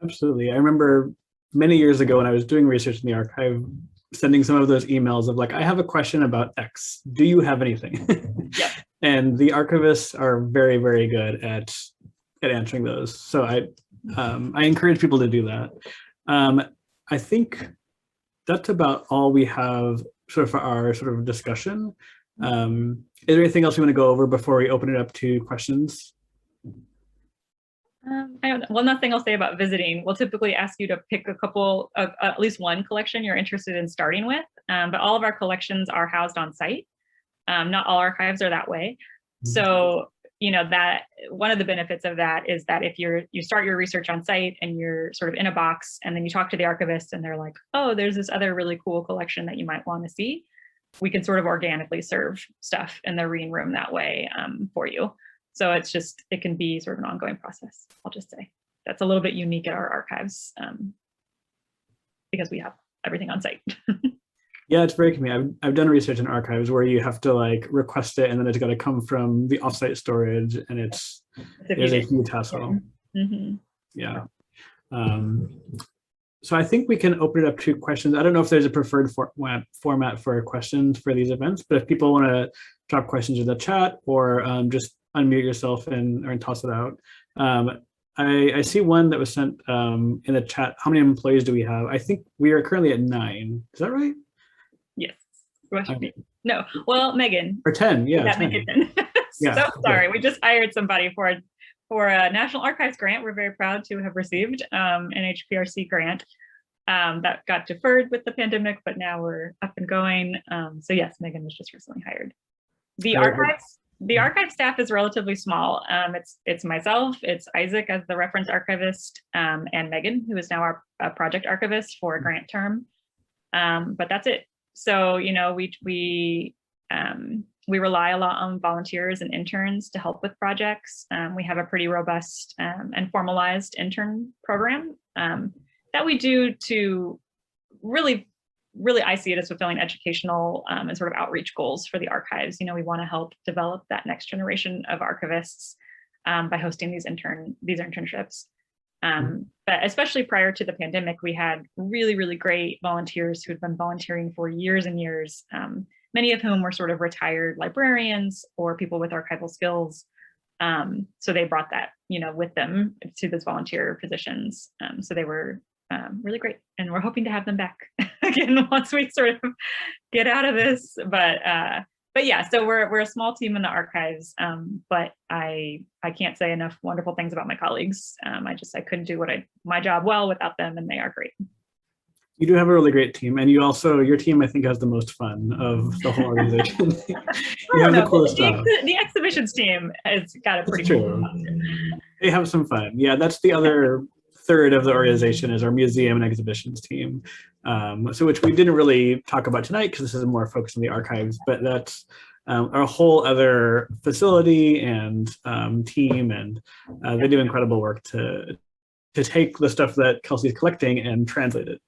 Absolutely. I remember many years ago when I was doing research in the archive, sending some of those emails of like, I have a question about X. Do you have anything? Yep. And the archivists are very, very good at answering those. So I encourage people to do that. I think that's about all we have sort of for our sort of discussion. Is there anything else you want to go over before we open it up to questions? I don't know. One last thing I'll say about visiting, we'll typically ask you to pick a couple of, at least one collection you're interested in starting with, but all of our collections are housed on site. Not all archives are that way. So, you know, that one of the benefits of that is that if you start your research on site and you're sort of in a box, and then you talk to the archivist and they're like, oh, there's this other really cool collection that you might want to see, we can sort of organically serve stuff in the reading room that way for you. So it's just, it can be sort of an ongoing process, I'll just say. That's a little bit unique at our archives because we have everything on site. Yeah, it's very convenient. I've done research in archives where you have to like request it and then it's got to come from the offsite storage, and it's a huge hassle. Yeah. So I think we can open it up to questions. I don't know if there's a preferred format for questions for these events, but if people want to drop questions in the chat or just unmute yourself and toss it out. I see one that was sent in the chat. How many employees do we have? I think we are currently at 9. Is that right? Yes. No. Well, Megan. Or 10. Yeah. That 10. Yeah. So sorry. We just hired somebody for a National Archives grant. We're very proud to have received an HPRC grant that got deferred with the pandemic, but now we're up and going. So yes, Megan was just recently hired. The archive staff is relatively small. It's myself, it's Isaac as the reference archivist, and Megan, who is now our project archivist for a grant term. But that's it. So, you know, we rely a lot on volunteers and interns to help with projects. We have a pretty robust and formalized intern program that we do to really I see it as fulfilling educational and sort of outreach goals for the archives. You know, we want to help develop that next generation of archivists by hosting these internships. But especially prior to the pandemic, we had really great volunteers who had been volunteering for years and years, many of whom were sort of retired librarians or people with archival skills. So they brought that, you know, with them to those volunteer positions. So they were really great, and we're hoping to have them back again once we sort of get out of this. But yeah, so we're a small team in the archives, but I can't say enough wonderful things about my colleagues. I couldn't do my job well without them, and they are great. You do have a really great team, and your team I think has the most fun of the whole organization. You have the coolest stuff. The exhibitions team has got a pretty cool fun. They have some fun. Yeah, that's the other third of the organization is our museum and exhibitions team. So which we didn't really talk about tonight because this is more focused on the archives, but that's a whole other facility and team, and they do incredible work to take the stuff that Kelsey's collecting and translate it.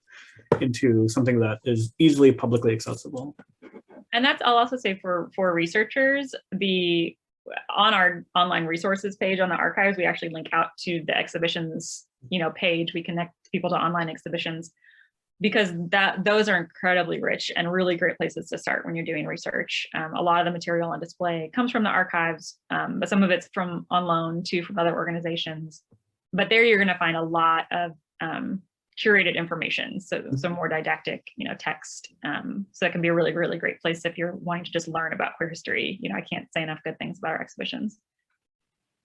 into something that is easily publicly accessible. And that's, I'll also say for researchers, on our online resources page on the archives, we actually link out to the exhibitions, page. We connect people to online exhibitions, because those are incredibly rich and really great places to start when you're doing research. A lot of the material on display comes from the archives, but some of it's from on loan too from other organizations. But there you're going to find a lot of curated information, so some more didactic, text. So that can be a really, really great place if you're wanting to just learn about queer history. I can't say enough good things about our exhibitions.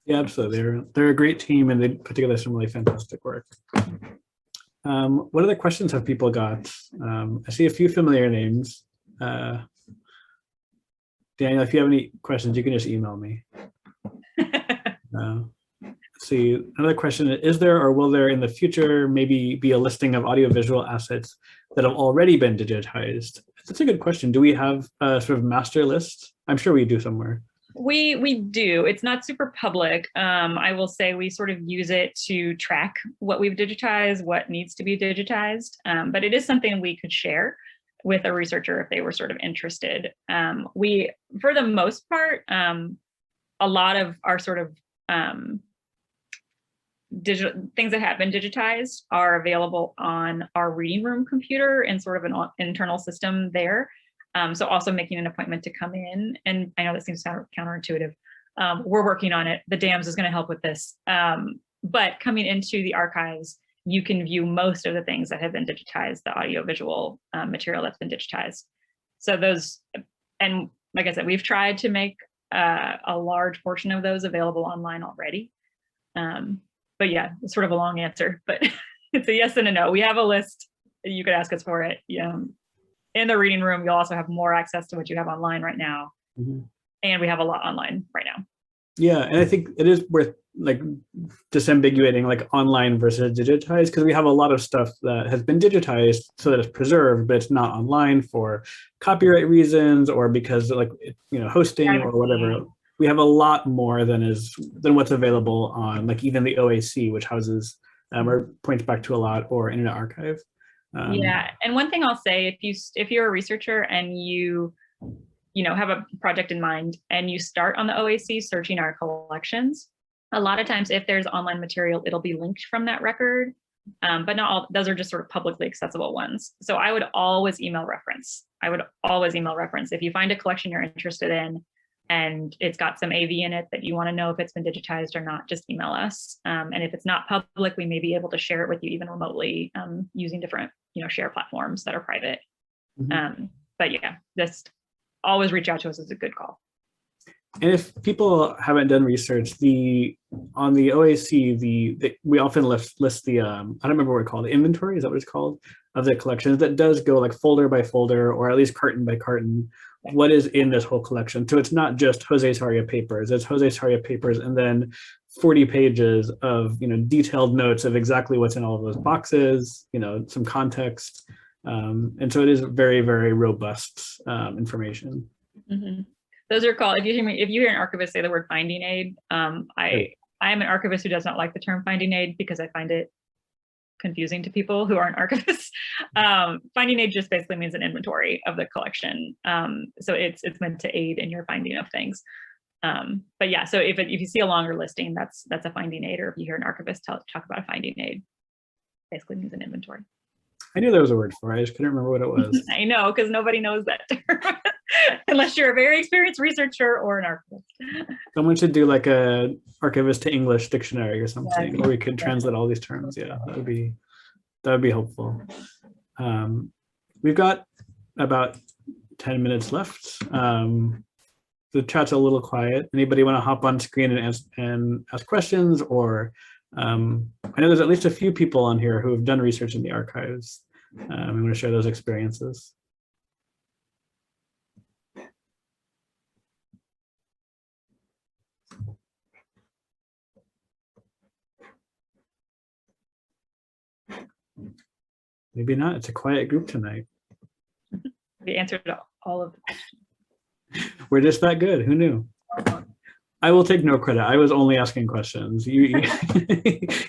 Yeah, absolutely. They're a great team, and they put together some really fantastic work. What other questions have people got? I see a few familiar names. Daniel, if you have any questions, you can just email me. Let's see, another question: is there or will there in the future maybe be a listing of audiovisual assets that have already been digitized? That's a good question. Do we have a sort of master list? I'm sure we do somewhere. We do. It's not super public. I will say we sort of use it to track what we've digitized, what needs to be digitized, but it is something we could share with a researcher if they were sort of interested. We, for the most part, a lot of our sort of digital things that have been digitized are available on our reading room computer and sort of an internal system there. So also making an appointment to come in, and I know that seems counterintuitive. We're working on it. The DAMS is going to help with this. But coming into the archives, you can view most of the things that have been digitized, the audiovisual material that's been digitized. So those, and like I said, we've tried to make a large portion of those available online already. But yeah, it's sort of a long answer, but it's a yes and a no. We have a list. You could ask us for it. In the reading room, you'll also have more access to what you have online right now. Mm-hmm. And we have a lot online right now. Yeah, and I think it is worth like disambiguating like online versus digitized, because we have a lot of stuff that has been digitized so that it's preserved, but it's not online for copyright reasons or because like hosting or whatever. We have a lot more than what's available on like even the OAC, which houses or points back to a lot, or Internet Archive. Yeah, and one thing I'll say, if you're a researcher and you have a project in mind and you start on the OAC searching our collections, a lot of times if there's online material, it'll be linked from that record, but not all. Those are just sort of publicly accessible ones. So I would always email reference. If you find a collection you're interested in and it's got some AV in it that you want to know if it's been digitized or not, just email us. And if it's not public, we may be able to share it with you even remotely using different share platforms that are private. Mm-hmm. But yeah, just always reach out to us. Is a good call. And if people haven't done research, on the OAC, we often list the I don't remember what it's called, the inventory, is that what it's called, of the collections, that does go like folder by folder or at least carton by carton, what is in this whole collection. So it's not just Jose Sarria papers, it's Jose Sarria papers and then 40 pages of detailed notes of exactly what's in all of those boxes, some context. And so it is very, very robust information. Mm-hmm. Those are called, if you hear an archivist say the word finding aid, I am an archivist who does not like the term finding aid because I find it confusing to people who aren't archivists. Finding aid just basically means an inventory of the collection. So it's meant to aid in your finding of things. But yeah, so if you see a longer listing, that's a finding aid, or if you hear an archivist talk about a finding aid, basically means an inventory. I knew there was a word for it, I just couldn't remember what it was. I know, because nobody knows that term, unless you're a very experienced researcher or an archivist. Someone should do like a archivist to English dictionary or something, where we could translate all these terms. Yeah, that would be helpful. We've got about 10 minutes left. The chat's a little quiet. Anybody want to hop on screen and ask questions? Or I know there's at least a few people on here who have done research in the archives. I'm going to share those experiences. Maybe not. It's a quiet group tonight. We answered all of the questions. We're just that good. Who knew? I will take no credit. I was only asking questions. You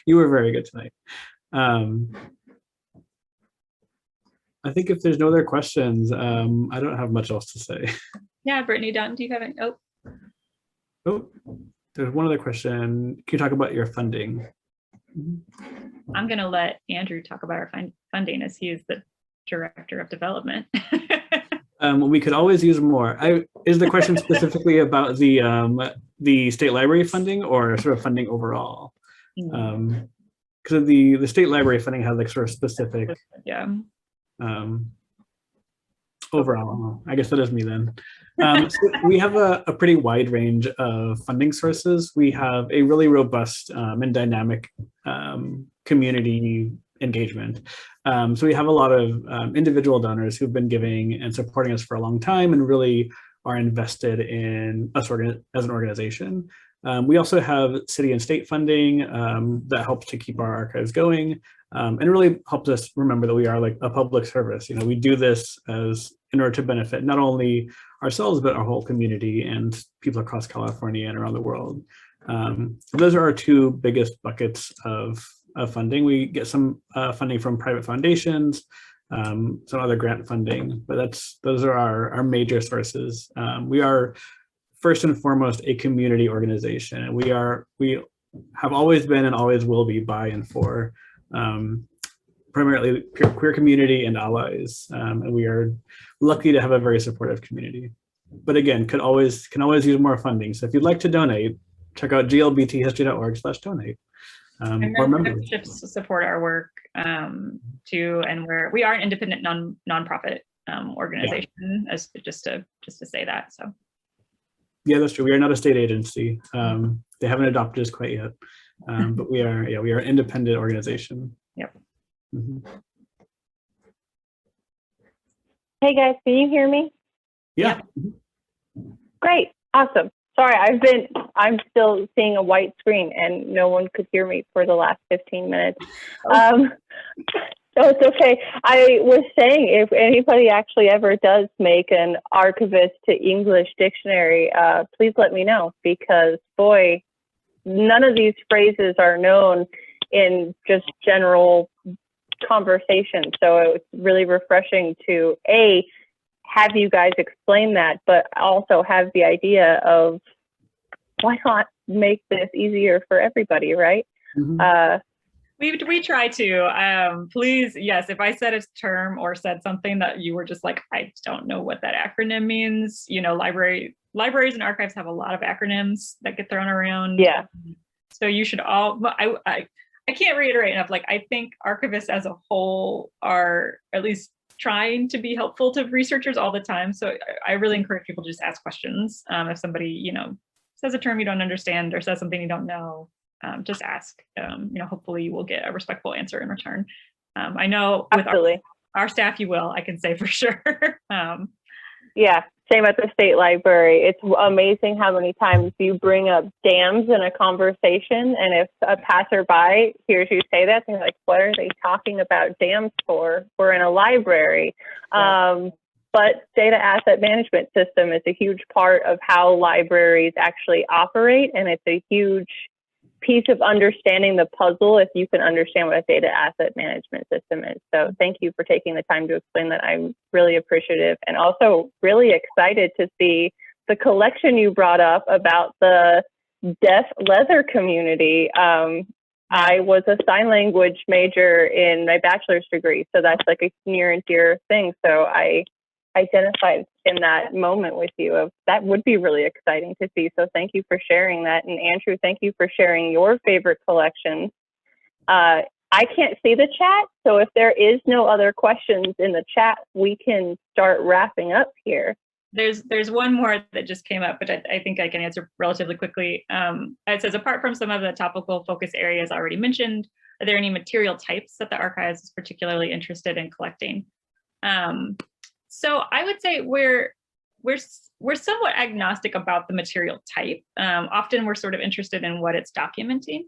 were very good tonight. I think if there's no other questions, I don't have much else to say. Yeah, Brittany, Don, do you have any? Oh, Oh, there's one other question. Can you talk about your funding? I'm going to let Andrew talk about our funding as he is the director of development. We could always use more. Is the question specifically about the state library funding or sort of funding overall? Because the state library funding has like sort of specific. Yeah. Overall, I guess that is me then. So we have a pretty wide range of funding sources. We have a really robust and dynamic community engagement. So we have a lot of individual donors who've been giving and supporting us for a long time and really are invested in us as an organization. We also have city and state funding that helps to keep our archives going and really helps us remember that we are like a public service. You know, we do this in order to benefit not only ourselves, but our whole community and people across California and around the world. Those are our two biggest buckets of funding. We get some funding from private foundations, some other grant funding, but those are our major sources. We are first and foremost a community organization, and we have always been and always will be by and for primarily queer community and allies, and we are lucky to have a very supportive community. But again, can always use more funding. So if you'd like to donate, check out glbthistory.org/donate. Or memberships support our work too, and we are an independent nonprofit organization. As just to say that. So. Yeah, that's true. We are not a state agency. They haven't adopted us quite yet, but we are an independent organization. Yep. Mm-hmm. Hey guys, can you hear me? Yeah. Yep. Great, awesome. Sorry, I'm still seeing a white screen and no one could hear me for the last 15 minutes. So it's okay. I was saying, if anybody actually ever does make an archivist to English dictionary, please let me know, because boy, none of these phrases are known in just general conversation. So it was really refreshing to have you guys explain that, but also have the idea of why not make this easier for everybody, right? Mm-hmm. We try to. Please, yes, if I said a term or said something that you were just like, I don't know what that acronym means, you know, libraries and archives have a lot of acronyms that get thrown around. Yeah. So you should all, I can't reiterate enough, like I think archivists as a whole are at least trying to be helpful to researchers all the time. So I really encourage people to just ask questions. If somebody, you know, says a term you don't understand or says something you don't know, just ask. You know, hopefully you will get a respectful answer in return. I know with our staff you will, I can say for sure. Yeah, same at the state library. It's amazing how many times you bring up dams in a conversation, and if a passerby hears you say that, they're like, what are they talking about dams for? We're in a library. Yeah. But data asset management system is a huge part of how libraries actually operate, and it's a huge piece of understanding the puzzle if you can understand what a data asset management system is. So thank you for taking the time to explain that. I'm really appreciative, and also really excited to see the collection you brought up about the deaf leather community. I was a sign language major in my bachelor's degree, so that's like a near and dear thing. So I identified in that moment with you of that would be really exciting to see. So thank you for sharing that. And Andrew, thank you for sharing your favorite collections. I can't see the chat, so if there is no other questions in the chat, we can start wrapping up here. There's one more that just came up, but I think I can answer relatively quickly. It says, apart from some of the topical focus areas already mentioned, are there any material types that the archives is particularly interested in collecting? So I would say we're somewhat agnostic about the material type. Often we're sort of interested in what it's documenting.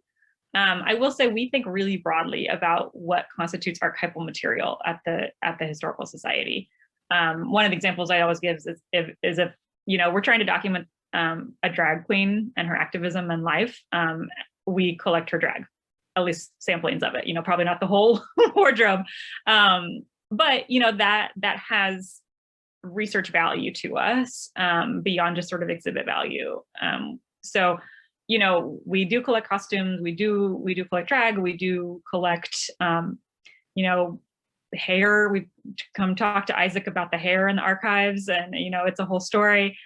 I will say we think really broadly about what constitutes archival material at the Historical Society. One of the examples I always give is if you know, we're trying to document a drag queen and her activism and life, we collect her drag, at least samplings of it. You know, probably not the whole wardrobe. but that has research value to us, beyond just sort of exhibit value. So we do collect costumes, we do collect drag, we do collect hair. We come talk to Isaac about the hair in the archives, and it's a whole story,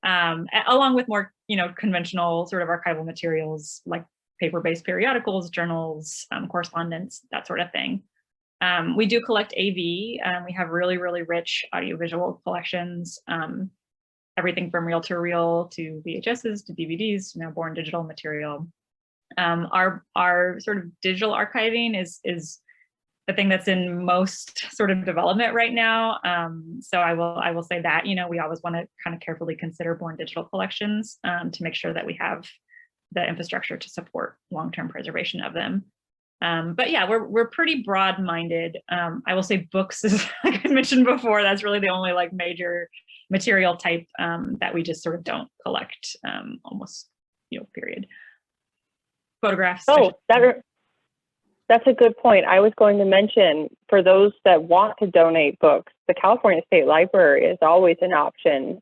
along with more conventional sort of archival materials like paper-based periodicals, journals, correspondence, that sort of thing. We do collect AV. We have really, really rich audiovisual collections, everything from reel-to-reel to VHSs to DVDs, born digital material. Our sort of digital archiving is the thing that's in most sort of development right now. So I will say that, we always want to kind of carefully consider born digital collections, to make sure that we have the infrastructure to support long-term preservation of them. But yeah, we're pretty broad-minded. I will say books is, like I mentioned before, that's really the only like major material type that we just sort of don't collect, almost, period. Photographs. Oh, that's a good point. I was going to mention, for those that want to donate books, the California State Library is always an option.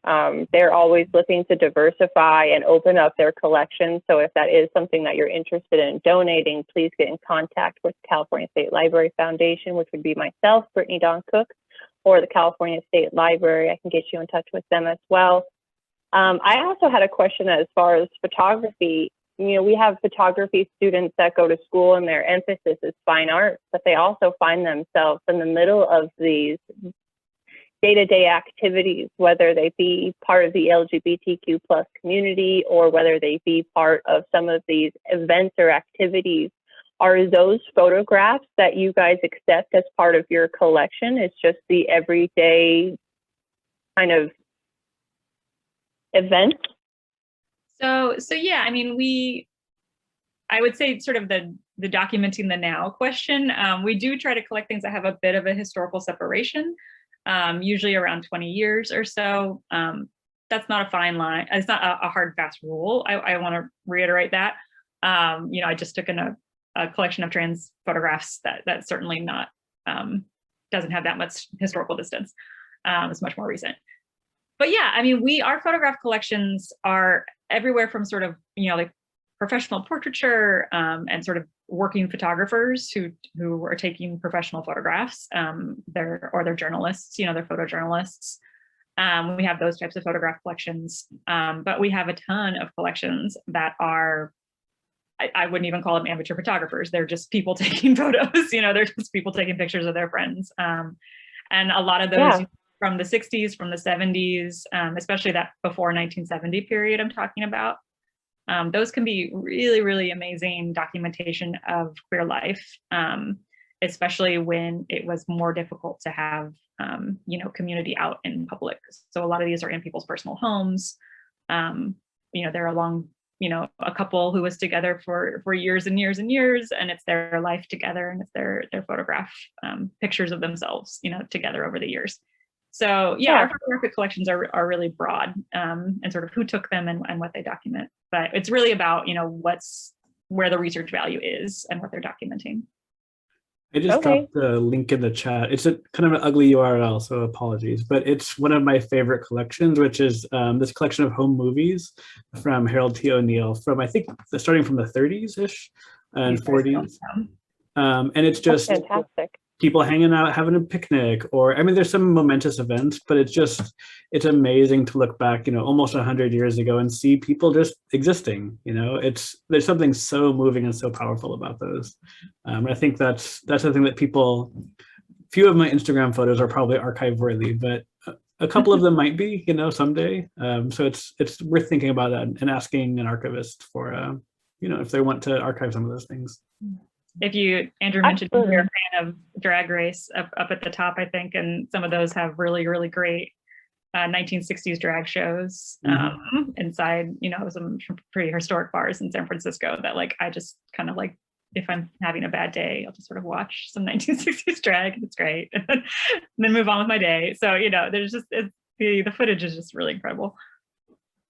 They're always looking to diversify and open up their collection. So if that is something that you're interested in donating, please get in contact with the California State Library Foundation, which would be myself, Brittany Dawn Cook, or the California State Library. I can get you in touch with them as well. I also had a question as far as photography. We have photography students that go to school and their emphasis is fine arts, but they also find themselves in the middle of these day-to-day activities, whether they be part of the LGBTQ plus community or whether they be part of some of these events or activities. Are those photographs that you guys accept as part of your collection? It's just the everyday kind of events? So yeah, I mean, I would say sort of the documenting the now question. We do try to collect things that have a bit of a historical separation, usually around 20 years or so. That's not a fine line. It's not a hard, fast rule. I want to reiterate that. I just took in a collection of trans photographs that's certainly not, doesn't have that much historical distance. It's much more recent. But yeah, I mean, our photograph collections are everywhere from sort of, like professional portraiture, and sort of working photographers who are taking professional photographs. They're journalists, they're photojournalists. We have those types of photograph collections, but we have a ton of collections that are, I wouldn't even call them amateur photographers. They're just people taking photos, they're just people taking pictures of their friends. And a lot of those, from the 60s, from the 70s, especially that before 1970 period I'm talking about. Those can be really, really amazing documentation of queer life, especially when it was more difficult to have, community out in public. So a lot of these are in people's personal homes. They're along, a couple who was together for years and years and years, and it's their life together, and it's their photograph pictures of themselves, together over the years. So yeah, our photographic collections are really broad, and sort of who took them and what they document. But it's really about, where the research value is and what they're documenting. I just dropped the link in the chat. It's a kind of an ugly URL, so apologies, but it's one of my favorite collections, which is this collection of home movies from Harold T. O'Neill from, I think, starting from the 30s-ish and 40s. And it's just fantastic. People hanging out, having a picnic, or, I mean, there's some momentous events, but it's amazing to look back, almost 100 years ago and see people just existing, there's something so moving and so powerful about those. I think that's something that few of my Instagram photos are probably archive worthy, but a couple of them might be, someday. So it's worth thinking about that and asking an archivist for, if they want to archive some of those things. Andrew mentioned you're a fan of Drag Race up at the top, I think, and some of those have really, really great 1960s drag shows inside, some pretty historic bars in San Francisco that, like, I just kind of like, if I'm having a bad day, I'll just sort of watch some 1960s drag. It's great. And then move on with my day. So, there's just, the footage is just really incredible.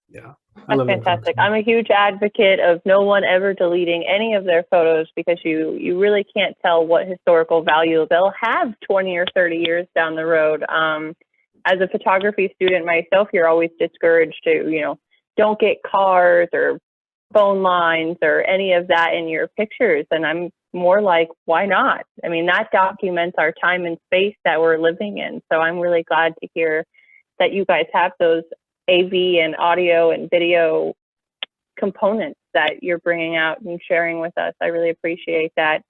Yeah, I That's love that fantastic. collection. I'm a huge advocate of no one ever deleting any of their photos, because you really can't tell what historical value they'll have 20 or 30 years down the road. As a photography student myself, you're always discouraged to, don't get cars or phone lines or any of that in your pictures. And I'm more like, why not? I mean, that documents our time and space that we're living in. So I'm really glad to hear that you guys have those AV and audio and video components that you're bringing out and sharing with us. I really appreciate that.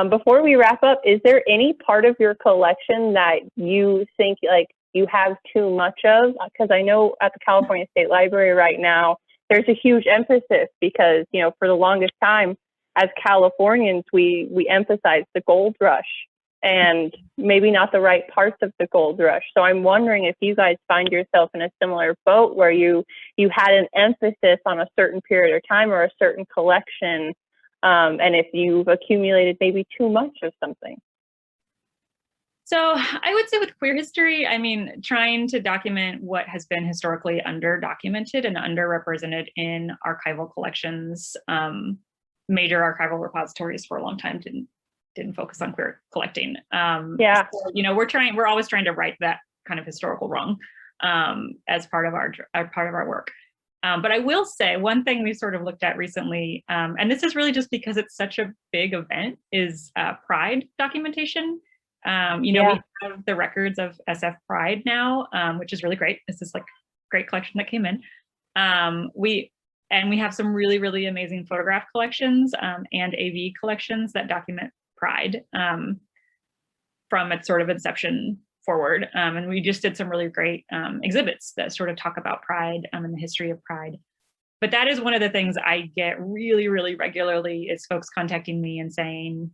Before we wrap up, is there any part of your collection that you think like you have too much of? Because I know at the California State Library right now, there's a huge emphasis because, for the longest time as Californians, we emphasize the gold rush and maybe not the right parts of the gold rush. So I'm wondering if you guys find yourself in a similar boat where you had an emphasis on a certain period of time or a certain collection, and if you've accumulated maybe too much of something. So I would say with queer history, I mean, trying to document what has been historically underdocumented and underrepresented in archival collections. Major archival repositories for a long time didn't focus on queer collecting. Yeah. So, we're always trying to right that kind of historical wrong as part of our work. But I will say one thing we sort of looked at recently, and this is really just because it's such a big event, is Pride documentation. We have the records of SF Pride now, which is really great. This is like a great collection that came in. We have some really, really amazing photograph collections and AV collections that document Pride from its sort of inception forward. And we just did some really great exhibits that sort of talk about Pride and the history of Pride. But that is one of the things I get really, really regularly is folks contacting me and saying,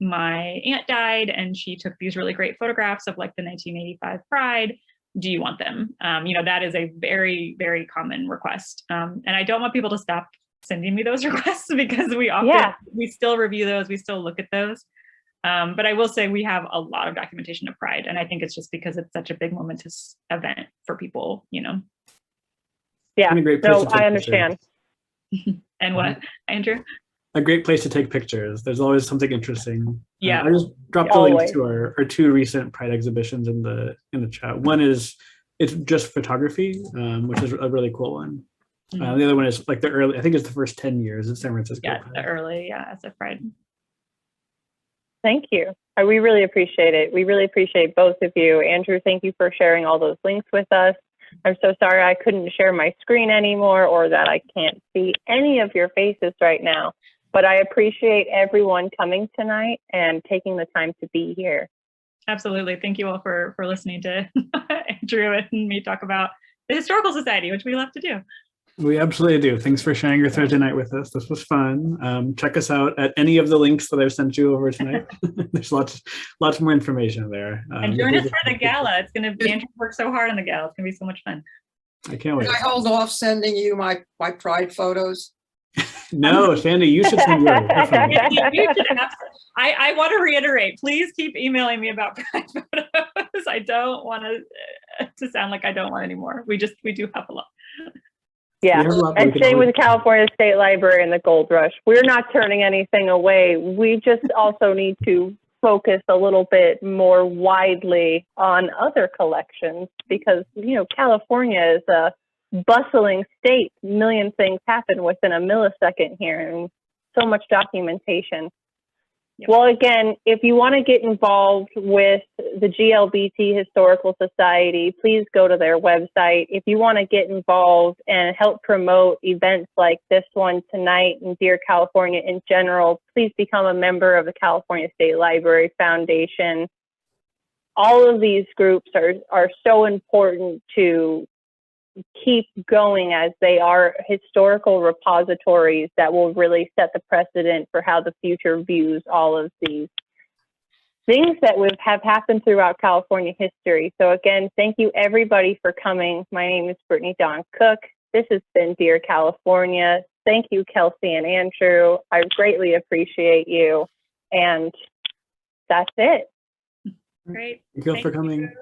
my aunt died and she took these really great photographs of like the 1985 Pride. Do you want them? That is a very, very common request. And I don't want people to stop sending me those requests because we still review those, we still look at those. But I will say we have a lot of documentation of Pride. And I think it's just because it's such a big momentous event for people, Yeah, no, I understand. And what, Andrew? A great place to take pictures. There's always something interesting. Yeah. I just dropped the links to our two recent Pride exhibitions in the chat. One is it's just photography, which is a really cool one. The other one is like the early, I think it's the first 10 years in San Francisco. Yeah, Pride. the early SF Pride. Thank you. We really appreciate it. We really appreciate both of you. Andrew, thank you for sharing all those links with us. I'm so sorry I couldn't share my screen anymore or that I can't see any of your faces right now. But I appreciate everyone coming tonight and taking the time to be here. Absolutely. Thank you all for listening to Andrew and me talk about the Historical Society, which we love to do. We absolutely do. Thanks for sharing your Thursday night with us. This was fun. Check us out at any of the links that I've sent you over tonight. There's lots more information there. And join us for the gala. It's going to be, Andrew worked so hard on the gala. It's going to be so much fun. I can't wait. Can I hold off sending you my Pride photos? No, Sandy, you should send yours. I want to reiterate, please keep emailing me about Pride photos. I don't want to sound like I don't want any more. We do have a lot. Yeah, and same with the California State Library and the Gold Rush. We're not turning anything away. We just also need to focus a little bit more widely on other collections because, California is a bustling state. A million things happen within a millisecond here and so much documentation. Yep. Well, again, if you want to get involved with the Glbt Historical Society, please go to their website. If you want to get involved and help promote events like this one tonight and Dear California in general, please become a member of the California State Library Foundation. All of these groups are so important to keep going as they are historical repositories that will really set the precedent for how the future views all of these things that have happened throughout California history. So again, thank you everybody for coming. My name is Brittany Dawn Cook. This has been Dear California. Thank you, Kelsey and Andrew. I greatly appreciate you. And that's it. Great. Thank you for coming.